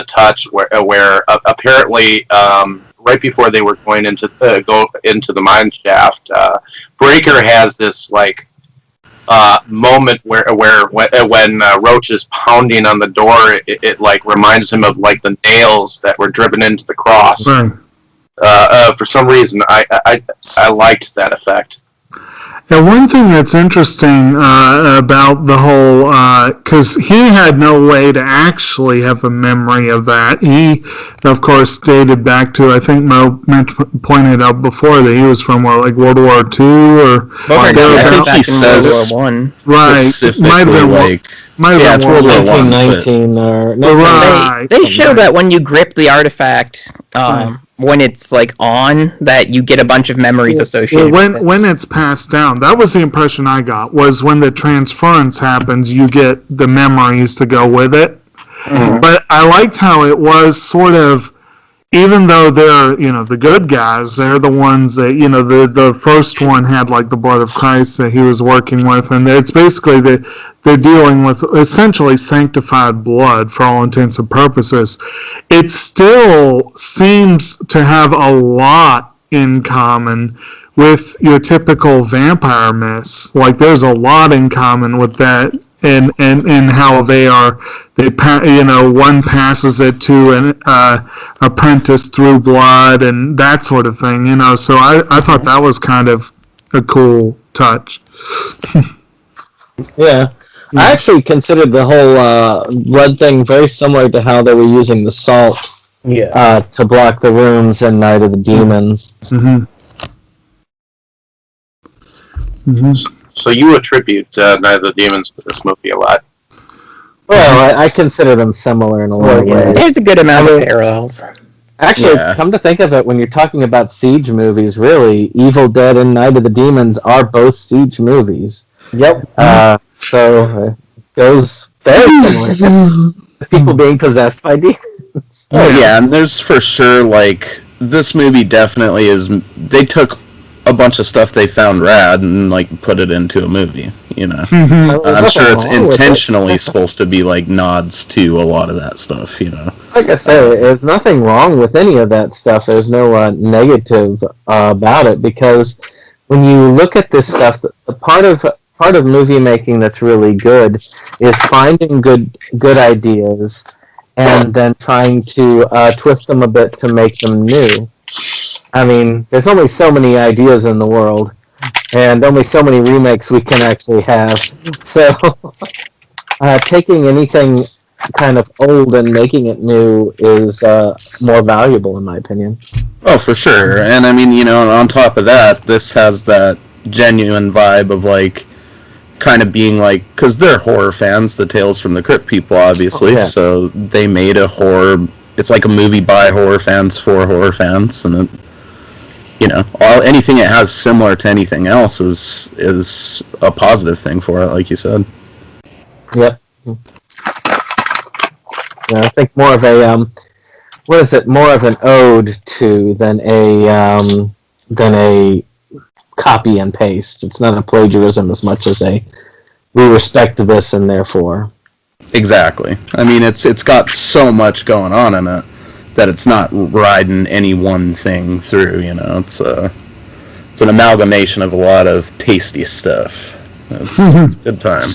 touch where apparently right before they were going into the mine shaft, Breaker has this moment where when Roach is pounding on the door, it reminds him of the nails that were driven into the cross. Right. For some reason, I liked that effect. Now, one thing that's interesting about the whole, because he had no way to actually have a memory of that. He, of course, dated back to, I think Mo pointed out before that he was from World War II or I think he says World War One. Right. Might have been it's World War One. 1919 or... Right. They show that when you grip the artifact, when it's on, that you get a bunch of memories associated with it. When it's passed down, that was the impression I got, was when the transference happens, you get the memories to go with it. But I liked how it was sort of, even though they're, the good guys, they're the ones that, the first one had the blood of Christ that he was working with, and it's basically they're dealing with essentially sanctified blood for all intents and purposes. It still seems to have a lot in common with your typical vampire myths. There's a lot in common with that, and how one passes it to an apprentice through blood and that sort of thing. So I thought that was kind of a cool touch. Yeah. I actually considered the whole blood thing very similar to how they were using the salt to block the rooms in Night of the Demons. So you attribute Night of the Demons to this movie a lot. Well, I consider them similar in a lot of ways. There's a good amount of parallels. Actually, come to think of it, when you're talking about siege movies, really, Evil Dead and Night of the Demons are both siege movies. Yep. So it goes very similar. People being possessed by demons. Oh yeah, and there's for sure this movie definitely is. They took a bunch of stuff they found rad and like put it into a movie. You know, I'm sure it's intentionally supposed to be like nods to a lot of that stuff. You know, like I say, there's nothing wrong with any of that stuff. There's no negative about it, because when you look at this stuff, the part of movie making that's really good is finding good ideas and then trying to twist them a bit to make them new. I mean, there's only so many ideas in the world, and only so many remakes we can actually have. So, taking anything kind of old and making it new is more valuable, in my opinion. Oh, for sure. And I mean, you know, on top of that, this has that genuine vibe of like kind of being like, because they're horror fans, the Tales from the Crypt people, obviously. Oh, yeah. So they made a horror. It's like a movie by horror fans for horror fans, and it, you know, anything it has similar to anything else is a positive thing for it, like you said. Yep. Yeah, I think more of a more of an ode to than a copy and paste. It's not a plagiarism as much as we respect this and therefore. Exactly. I mean, it's got so much going on in it that it's not riding any one thing through. You know, it's an amalgamation of a lot of tasty stuff. It's a good time.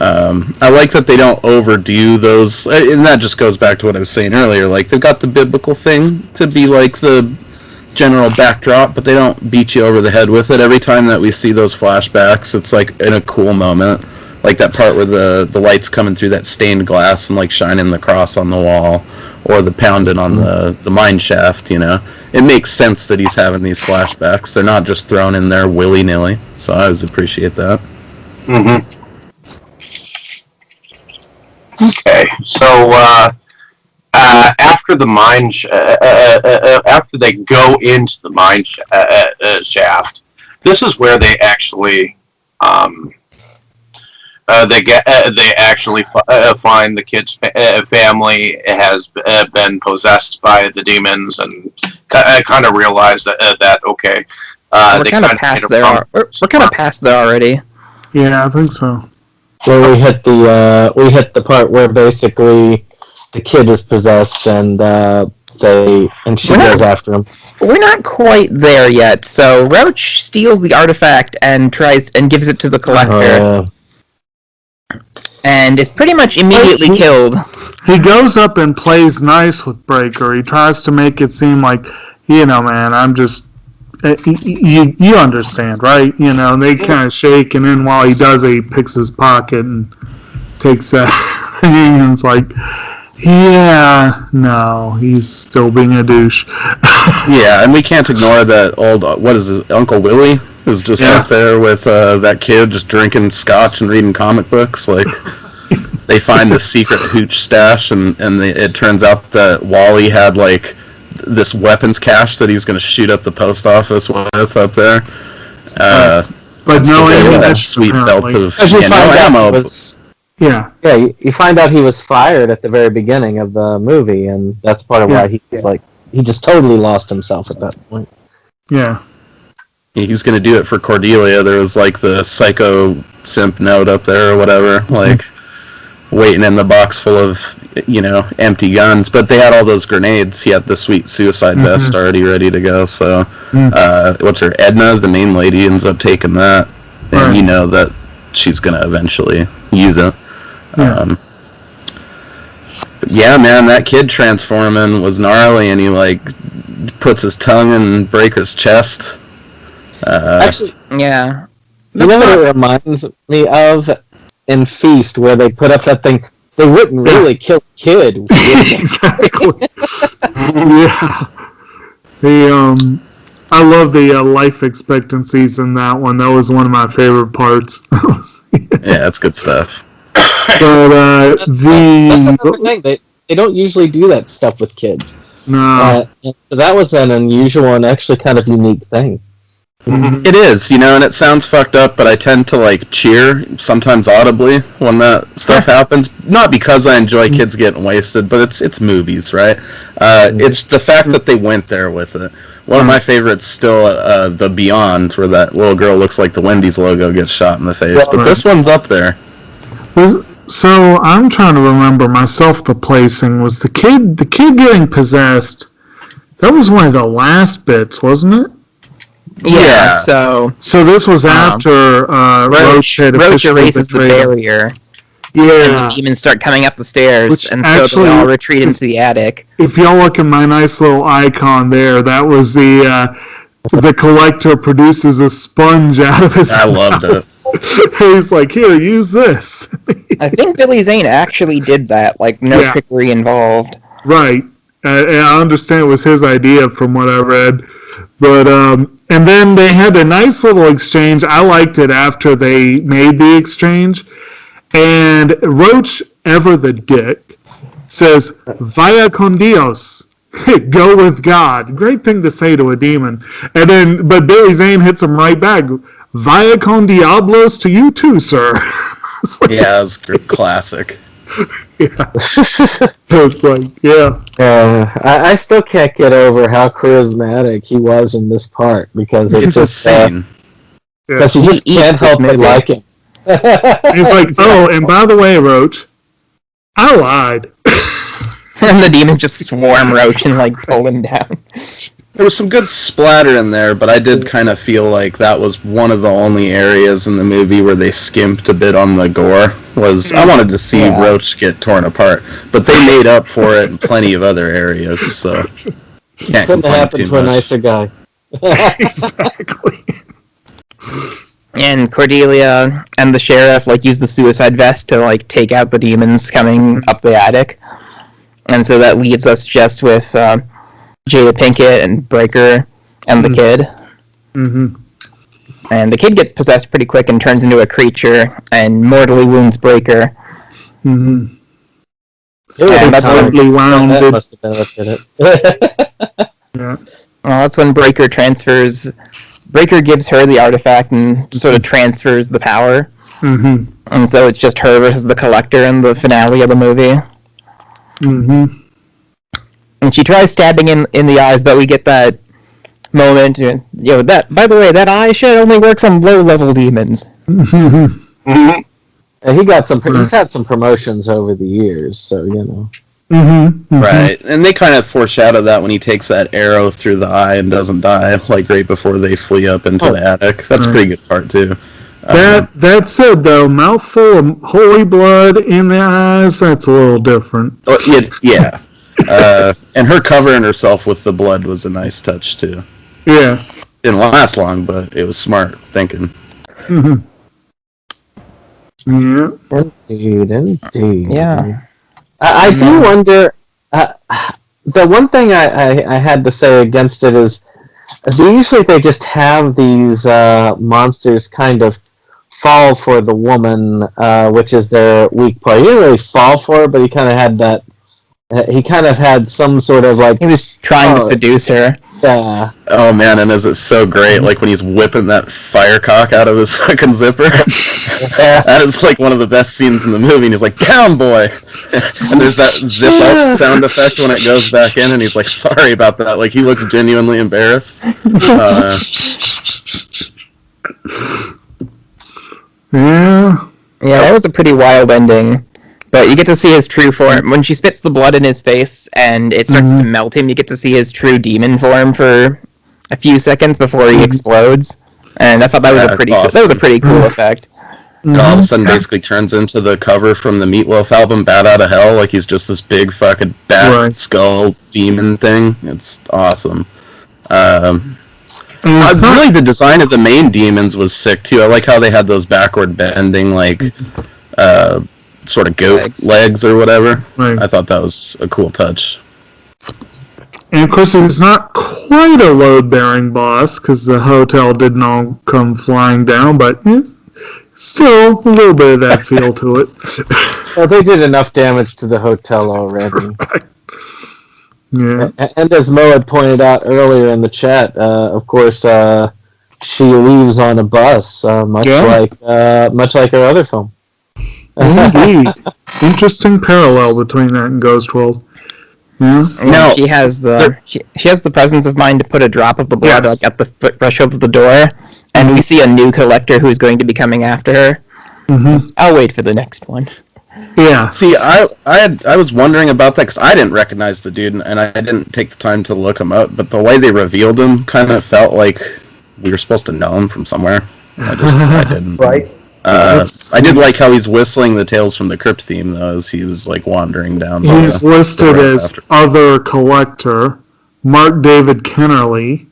I like that they don't overdo those, and that just goes back to what I was saying earlier. Like, they've got the biblical thing to be like the general backdrop, but they don't beat you over the head with it. Every time that we see those flashbacks, it's like in a cool moment. Like that part where the light's coming through that stained glass and like shining the cross on the wall, or the pounding on the mine shaft, you know. It makes sense that he's having these flashbacks. They're not just thrown in there willy-nilly, so I always appreciate that. Mm-hmm. Okay, so after the mine, after they go into the mine shaft, this is where they actually they actually find the kid's family has been possessed by the demons, and kind of realize that okay, we're kind of past there. We're kind of past there already. Yeah, I think so. Where we hit the part where basically the kid is possessed and she goes after him. We're not quite there yet. So Roach steals the artifact and gives it to the collector, and is pretty much immediately killed. He goes up and plays nice with Breaker. He tries to make it seem like, you know, man, I'm just. You understand, right? You know, they kind of shake, and then while he does it, he picks his pocket and takes that thing, and it's like, yeah, no, he's still being a douche. Yeah, and we can't ignore that old, what is it, Uncle Willie is just out there with that kid just drinking scotch and reading comic books. Like, they find the secret hooch stash, and it turns out that Wally had, like, this weapons cache that he's going to shoot up the post office with up there. But no ammunition, that sweet belt of ammo. Yeah, you find out he was fired at the very beginning of the movie, and that's part of why he just totally lost himself at that point. Yeah. He was going to do it for Cordelia. There was like the psycho simp note up there or whatever, like waiting in the box full of, you know, empty guns, but they had all those grenades. He had the sweet suicide vest already ready to go, so what's her, Edna, the main lady, ends up taking that, and you know that she's gonna eventually use it. Yeah, man, that kid transforming was gnarly, and he like puts his tongue in Breaker's chest. Actually, yeah. You know what it reminds me of? In Feast, where they put up that thing, they wouldn't really kill a kid. Exactly. Yeah. I love the life expectancies in that one. That was one of my favorite parts. Yeah, that's good stuff. But that's another thing. They don't usually do that stuff with kids. No. So that was an unusual and actually kind of unique thing. It is, and it sounds fucked up, but I tend to like cheer sometimes audibly when that stuff happens. Not because I enjoy kids getting wasted, but it's movies, right? It's the fact that they went there with it. One of my favorites still the Beyond, where that little girl looks like the Wendy's logo gets shot in the face. But this one's up there. So I'm trying to remember myself. The placing was the kid getting possessed. That was one of the last bits, wasn't it? Yeah. So this was after Roach had officially erases the barrier. Yeah. And the demons start coming up the stairs, Which and actually, so they all retreat into the attic. If y'all look at my nice little icon there, that was the collector produces a sponge out of his I mouth. loved it. He's like, here, use this. I think Billy Zane actually did that, like no trickery involved. Right. I understand it was his idea from what I read. But, and then they had a nice little exchange. I liked it after they made the exchange. And Roach, ever the dick, says, Vaya con Dios. Go with God. Great thing to say to a demon. But Billy Zane hits him right back. Vaya con Diablos to you too, sir. Yeah, it was classic. Yeah. It's like, yeah. I still can't get over how charismatic he was in this part, because it's insane. Because you just can't help but like him. He's like, oh, and by the way, Roach, I lied. And the demons just swarm Roach and like pull him down. There was some good splatter in there, but I did kind of feel like that was one of the only areas in the movie where they skimped a bit on the gore. I wanted to see Roach get torn apart, but they made up for it in plenty of other areas, so can't couldn't complain happen too to much. a nicer guy. Exactly. And Cordelia and the sheriff like use the suicide vest to like take out the demons coming up the attic, and so that leaves us just with Jada Pinkett and Breaker and the kid. Mm-hmm. And the kid gets possessed pretty quick and turns into a creature and mortally wounds Breaker. Mm-hmm. And that's when That must have benefited it. Yeah. Well, that's when Breaker transfers. Breaker gives her the artifact and sort of transfers the power. Mm-hmm. And so it's just her versus the Collector in the finale of the movie. Mm-hmm. And she tries stabbing him in the eyes, but we get that moment. That, by the way, that eye shit only works on low-level demons. Mm-hmm. And he's had some promotions over the years, so Mm-hmm. Mm-hmm. Right, and they kind of foreshadow that when he takes that arrow through the eye and doesn't die, like right before they flee up into the attic. That's a pretty good part too. That said, though, mouthful of holy blood in the eyes, that's a little different. Yeah. And her covering herself with the blood was a nice touch too. Yeah. Didn't last long, but it was smart thinking. Mm-hmm. Yeah. Indeed. Yeah. I do wonder. The one thing I had to say against it is, usually they just have these monsters kind of fall for the woman, which is their weak part. He didn't really fall for her, but he kind of had that. He kind of had some sort of like. He was trying to seduce her. Yeah. Oh man, and is it so great? Like when he's whipping that firecock out of his fucking zipper. That is like one of the best scenes in the movie. And he's like, "Down, boy!" And there's that zip up sound effect when it goes back in, and he's like, "Sorry about that." Like he looks genuinely embarrassed. Yeah. Yeah, that was a pretty wild ending. But you get to see his true form. When she spits the blood in his face and it starts to melt him, you get to see his true demon form for a few seconds before he explodes. And I thought that was that was a pretty cool effect. And all of a sudden basically turns into the cover from the Meatloaf album, Bat Out of Hell, like he's just this big fucking bat skull demon thing. It's awesome. Really, the design of the main demons was sick too. I like how they had those backward bending, like, sort of goat legs or whatever. Right. I thought that was a cool touch. And of course, it's not quite a load-bearing boss because the hotel didn't all come flying down, but still a little bit of that feel to it. Well, they did enough damage to the hotel already. Right. Yeah. And as Mo had pointed out earlier in the chat, of course, she leaves on a bus, much like her other film. Indeed. Interesting parallel between that and Ghost World. Yeah. No, she has the presence of mind to put a drop of the blood at the threshold of the door, and we see a new collector who's going to be coming after her. Mm-hmm. I'll wait for the next one. Yeah. See, I was wondering about that because I didn't recognize the dude, and I didn't take the time to look him up. But the way they revealed him kind of felt like we were supposed to know him from somewhere. I didn't. Right. I did like how he's whistling the Tales from the Crypt theme, though, as he was like wandering down. He's listed as other collector, Mark David Kennerly.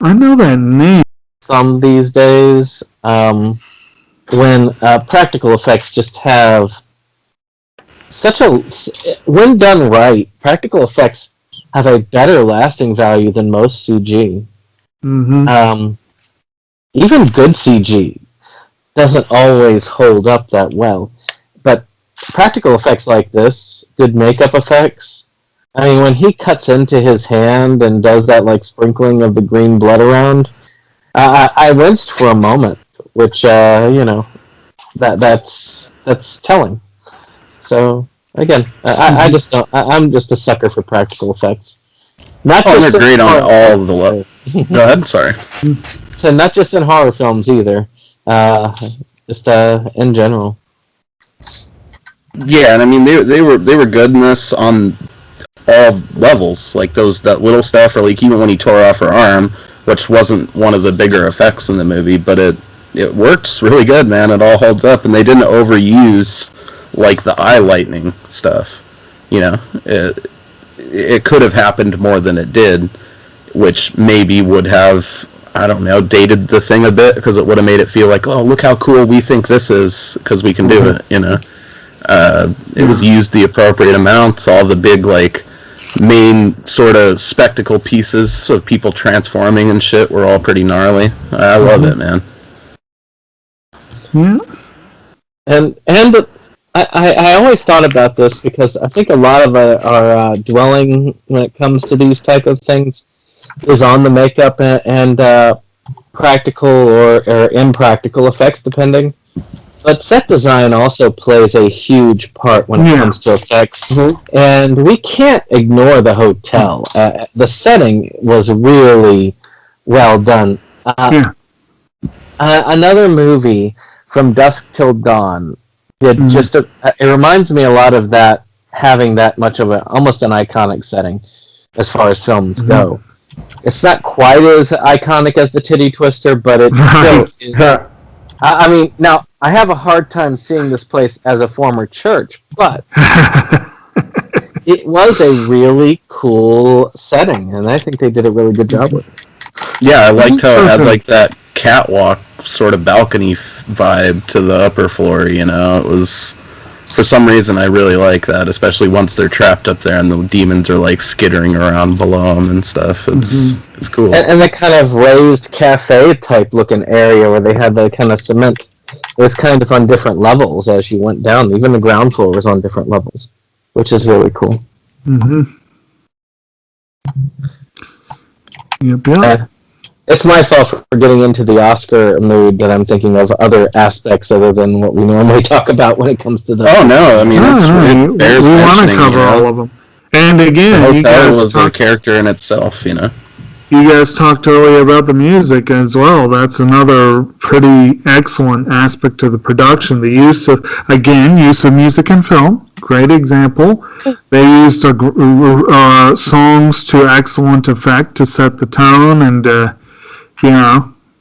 I know that name. Some these days, when practical effects just have when done right, practical effects have a better lasting value than most CG. Mm-hmm. Even good CG doesn't always hold up that well, but practical effects like this, good makeup effects. I mean, when he cuts into his hand and does that like sprinkling of the green blood around, I winced for a moment, which that's telling. So again, I just don't. I'm just a sucker for practical effects. Not just they're great on all of the levels. Go ahead. Sorry. So not just in horror films either. Just in general. Yeah, and I mean they were good in this on all levels. Like that little stuff, or like even when he tore off her arm, which wasn't one of the bigger effects in the movie, but it works really good, man. It all holds up, and they didn't overuse like the eye lightning stuff. You know, it could have happened more than it did, which maybe would have, I don't know, dated the thing a bit, because it would have made it feel like, oh, look how cool we think this is, because we can do it, you know. It was used the appropriate amount. All the big, like, main sort of spectacle pieces of people transforming and shit were all pretty gnarly. I love it, man. Yeah. And I always thought about this, because I think a lot of our dwelling when it comes to these type of things is on the makeup and practical or impractical effects, depending. But set design also plays a huge part when it comes to effects. Mm-hmm. And we can't ignore the hotel. The setting was really well done. Another movie, From Dusk Till Dawn, did it reminds me a lot of that, having that much of almost an iconic setting as far as films go. It's not quite as iconic as the Titty Twister, but it still is. I mean, now, I have a hard time seeing this place as a former church, but it was a really cool setting, and I think they did a really good job with it. Yeah, I liked how it had like that catwalk sort of balcony vibe to the upper floor, you know. It was, for some reason, I really like that, especially once they're trapped up there and the demons are like skittering around below them and stuff. It's cool. And the kind of raised cafe type looking area where they had the kind of cement, it was kind of on different levels as you went down. Even the ground floor was on different levels, which is really cool. Yep. It's my fault for getting into the Oscar mood that I'm thinking of other aspects other than what we normally talk about when it comes to the... Oh, no, I mean, we want to cover all of them. And again, the hotel was a character in itself, you know. You guys talked earlier about the music as well. That's another pretty excellent aspect of the production. The use of music in film. Great example. They used songs to excellent effect to set the tone and,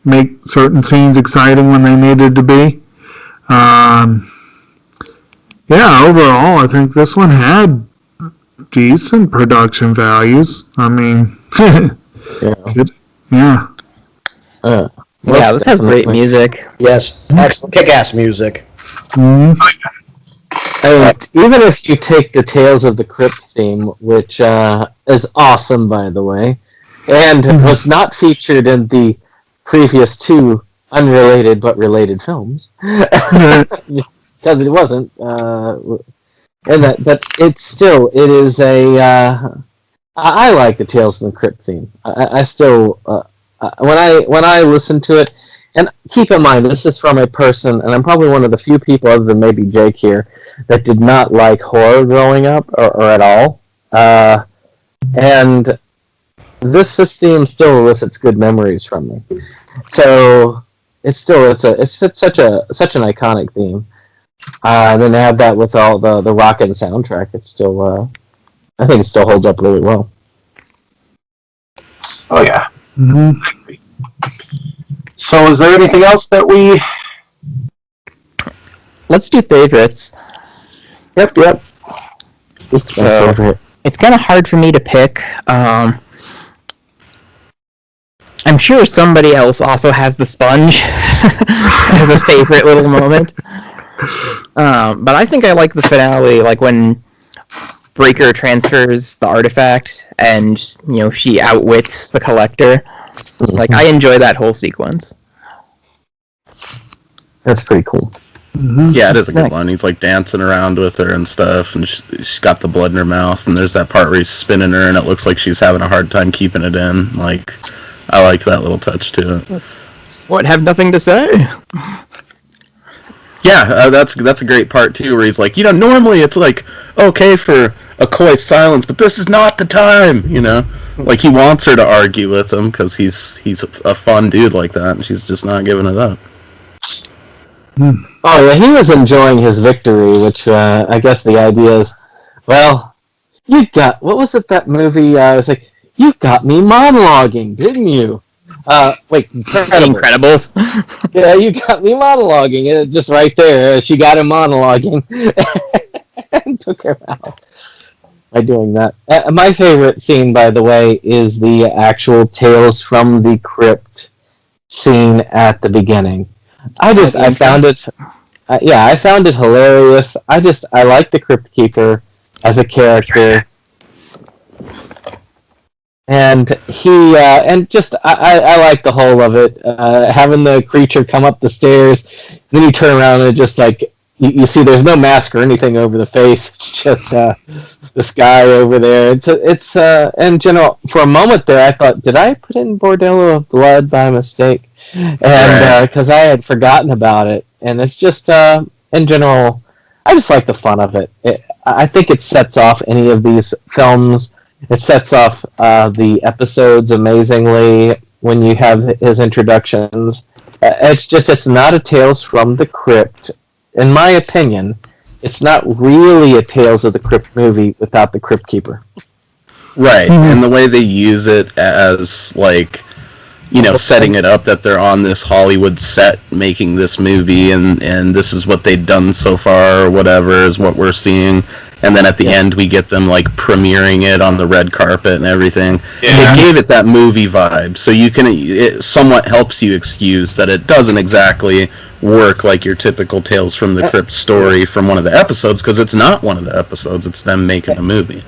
make certain scenes exciting when they needed to be. Overall, I think this one had decent production values. I mean, this has great music. Yes, excellent, kick-ass music. Even if you take the Tales of the Crypt theme, which is awesome, by the way, and was not featured in the previous two unrelated but related films, because it wasn't, and that it is a. I like the Tales of the Crypt theme. I when I listen to it, and keep in mind this is from a person, and I'm probably one of the few people other than maybe Jake here that did not like horror growing up or at all, and this theme still elicits good memories from me. So it's such an iconic theme. And then to have that with all the rockin' soundtrack, it's still I think it still holds up really well. Oh yeah. Mm-hmm. So is there anything else that we... Let's do favorites. Yep. So, it's kind of hard for me to pick. I'm sure somebody else also has the sponge as a favorite little moment. But I think I like the finale, like when Breaker transfers the artifact and, she outwits the Collector. Like, I enjoy that whole sequence. That's pretty cool. Mm-hmm. Yeah, it is a good one. He's like dancing around with her and stuff, and she's got the blood in her mouth, and there's that part where he's spinning her, and it looks like she's having a hard time keeping it in. Like, I like that little touch to it. What, have nothing to say? Yeah, that's a great part too, where he's like, normally it's like okay for a coy silence, but this is not the time, Like he wants her to argue with him because he's a fun dude like that, and she's just not giving it up. Oh yeah, he was enjoying his victory, which I guess the idea is, well, what was it, that movie? It's like, you got me monologuing, didn't you? Wait, Incredibles. Yeah, you got me monologuing. Just right there, she got him monologuing and took her out by doing that. My favorite scene, by the way, is the actual Tales from the Crypt scene at the beginning. I found it. I found it hilarious. I like the Crypt Keeper as a character. And he, I like the whole of it, having the creature come up the stairs, and then you turn around and it just like, you see there's no mask or anything over the face, it's just this guy over there. It's in general, for a moment there I thought, did I put in Bordello of Blood by mistake? And, because I had forgotten about it, and it's just, in general, I just like the fun of it. I think it sets off any of these films. It sets off the episodes amazingly when you have his introductions. It's not a Tales from the Crypt. In my opinion, it's not really a Tales of the Crypt movie without the Crypt Keeper. Right, and the way they use it as, like, setting it up that they're on this Hollywood set making this movie, and this is what they've done so far, or whatever, is what we're seeing. And then at the end, we get them, like, premiering it on the red carpet and everything. Yeah. It gave it that movie vibe, so it somewhat helps you excuse that it doesn't exactly work like your typical Tales from the Crypt story from one of the episodes, because it's not one of the episodes, it's them making a movie.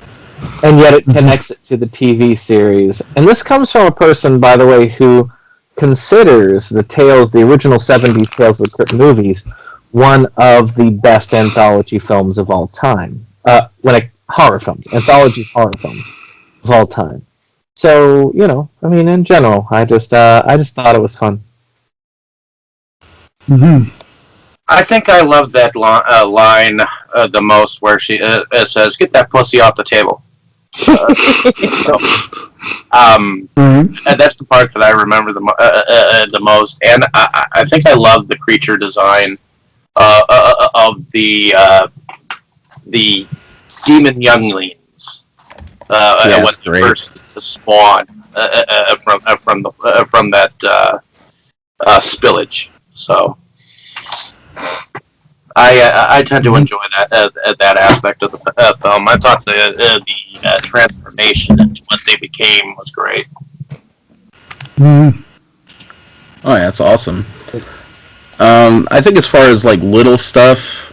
And yet it connects it to the TV series. And this comes from a person, by the way, who considers the original 70s Tales of the Crypt movies, one of the best anthology films of all time. Anthology horror films of all time. So, in general, I just thought it was fun. Mm-hmm. I think I love that line the most, where she says, "Get that pussy off the table." And that's the part that I remember the most. And I think I love the creature design of the demon younglings when they first spawn from that spillage. So I tend to enjoy that aspect of the film. I thought the transformation into what they became was great. Mm-hmm. Oh yeah, that's awesome. I think as far as like little stuff,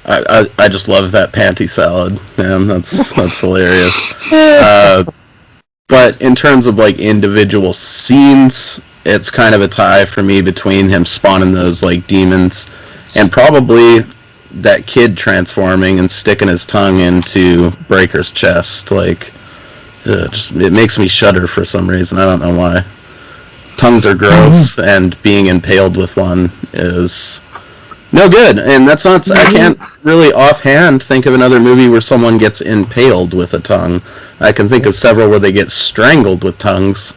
I just love that panty salad, man. That's hilarious. But in terms of like individual scenes, it's kind of a tie for me between him spawning those like demons and probably that kid transforming and sticking his tongue into Breaker's chest. Like, it makes me shudder for some reason. I don't know why. tongues are gross, and being impaled with one is no good. And that's not. I can't really offhand think of another movie where someone gets impaled with a tongue. I can think of several where they get strangled with tongues.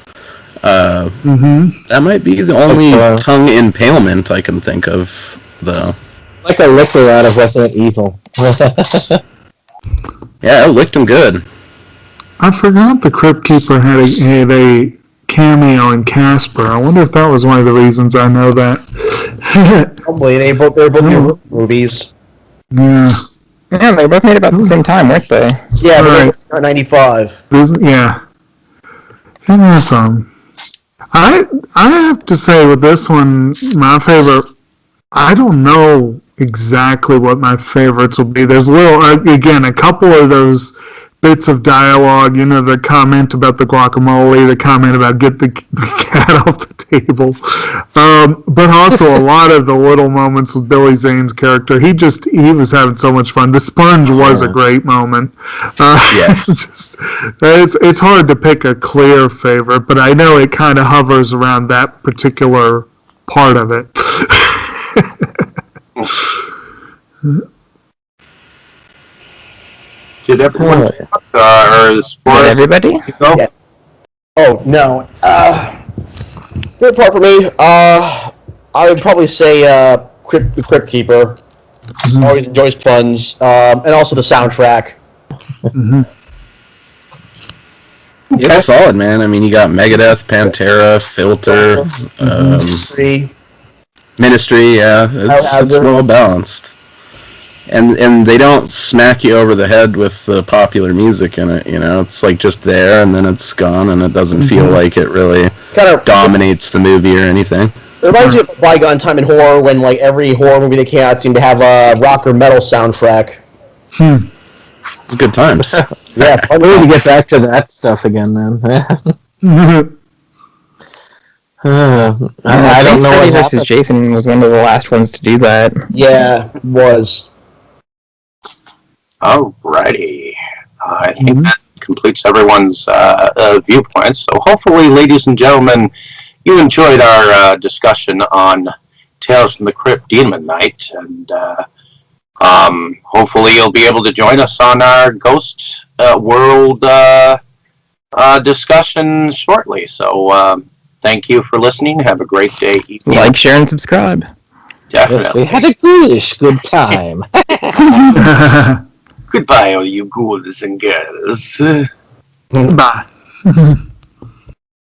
That might be the only tongue impalement I can think of, though. Like a licker out of Resident Evil. Yeah, I licked him good. I forgot the Crypt Keeper had a cameo in Casper. I wonder if that was one of the reasons I know that. Probably they're both new movies. Yeah. Yeah, they were both made about the same time, weren't they? Yeah, Right. but they're 95. Yeah. And that's I have to say with this one, my favorite. I don't know exactly what my favorites will be. There's a couple of those bits of dialogue, the comment about the guacamole, the comment about get the cat off the table, but also a lot of the little moments with Billy Zane's character. He was having so much fun. The sponge was a great moment. Yes. It's hard to pick a clear favorite, but I know it kind of hovers around that particular part of it. Did everyone or is Everybody? Yeah. Oh no. Good part for me. I would probably say the Crypt Keeper. Always enjoys puns, and also the soundtrack. It's solid, man. I mean, you got Megadeth, Pantera, Filter, Ministry. Yeah, it's well balanced. And they don't smack you over the head with the popular music in it, it's like just there and then it's gone and it doesn't feel like it really Kind of dominates the movie or anything. It reminds me of a bygone time in horror when like every horror movie that came out seemed to have a rock or metal soundtrack. It's good times. Yeah, I need to get back to that stuff again, man. I don't know Freddy what vs. happened. Jason was one of the last ones to do that. yeah, it was. Alrighty. I think that completes everyone's viewpoints. So hopefully, ladies and gentlemen, you enjoyed our discussion on Tales from the Crypt Demon Night, and hopefully you'll be able to join us on our Ghost World discussion shortly. So thank you for listening. Have a great day. Like, share, and subscribe. Definitely. Yes, we had a good time. Goodbye, all you ghouls and girls. Bye.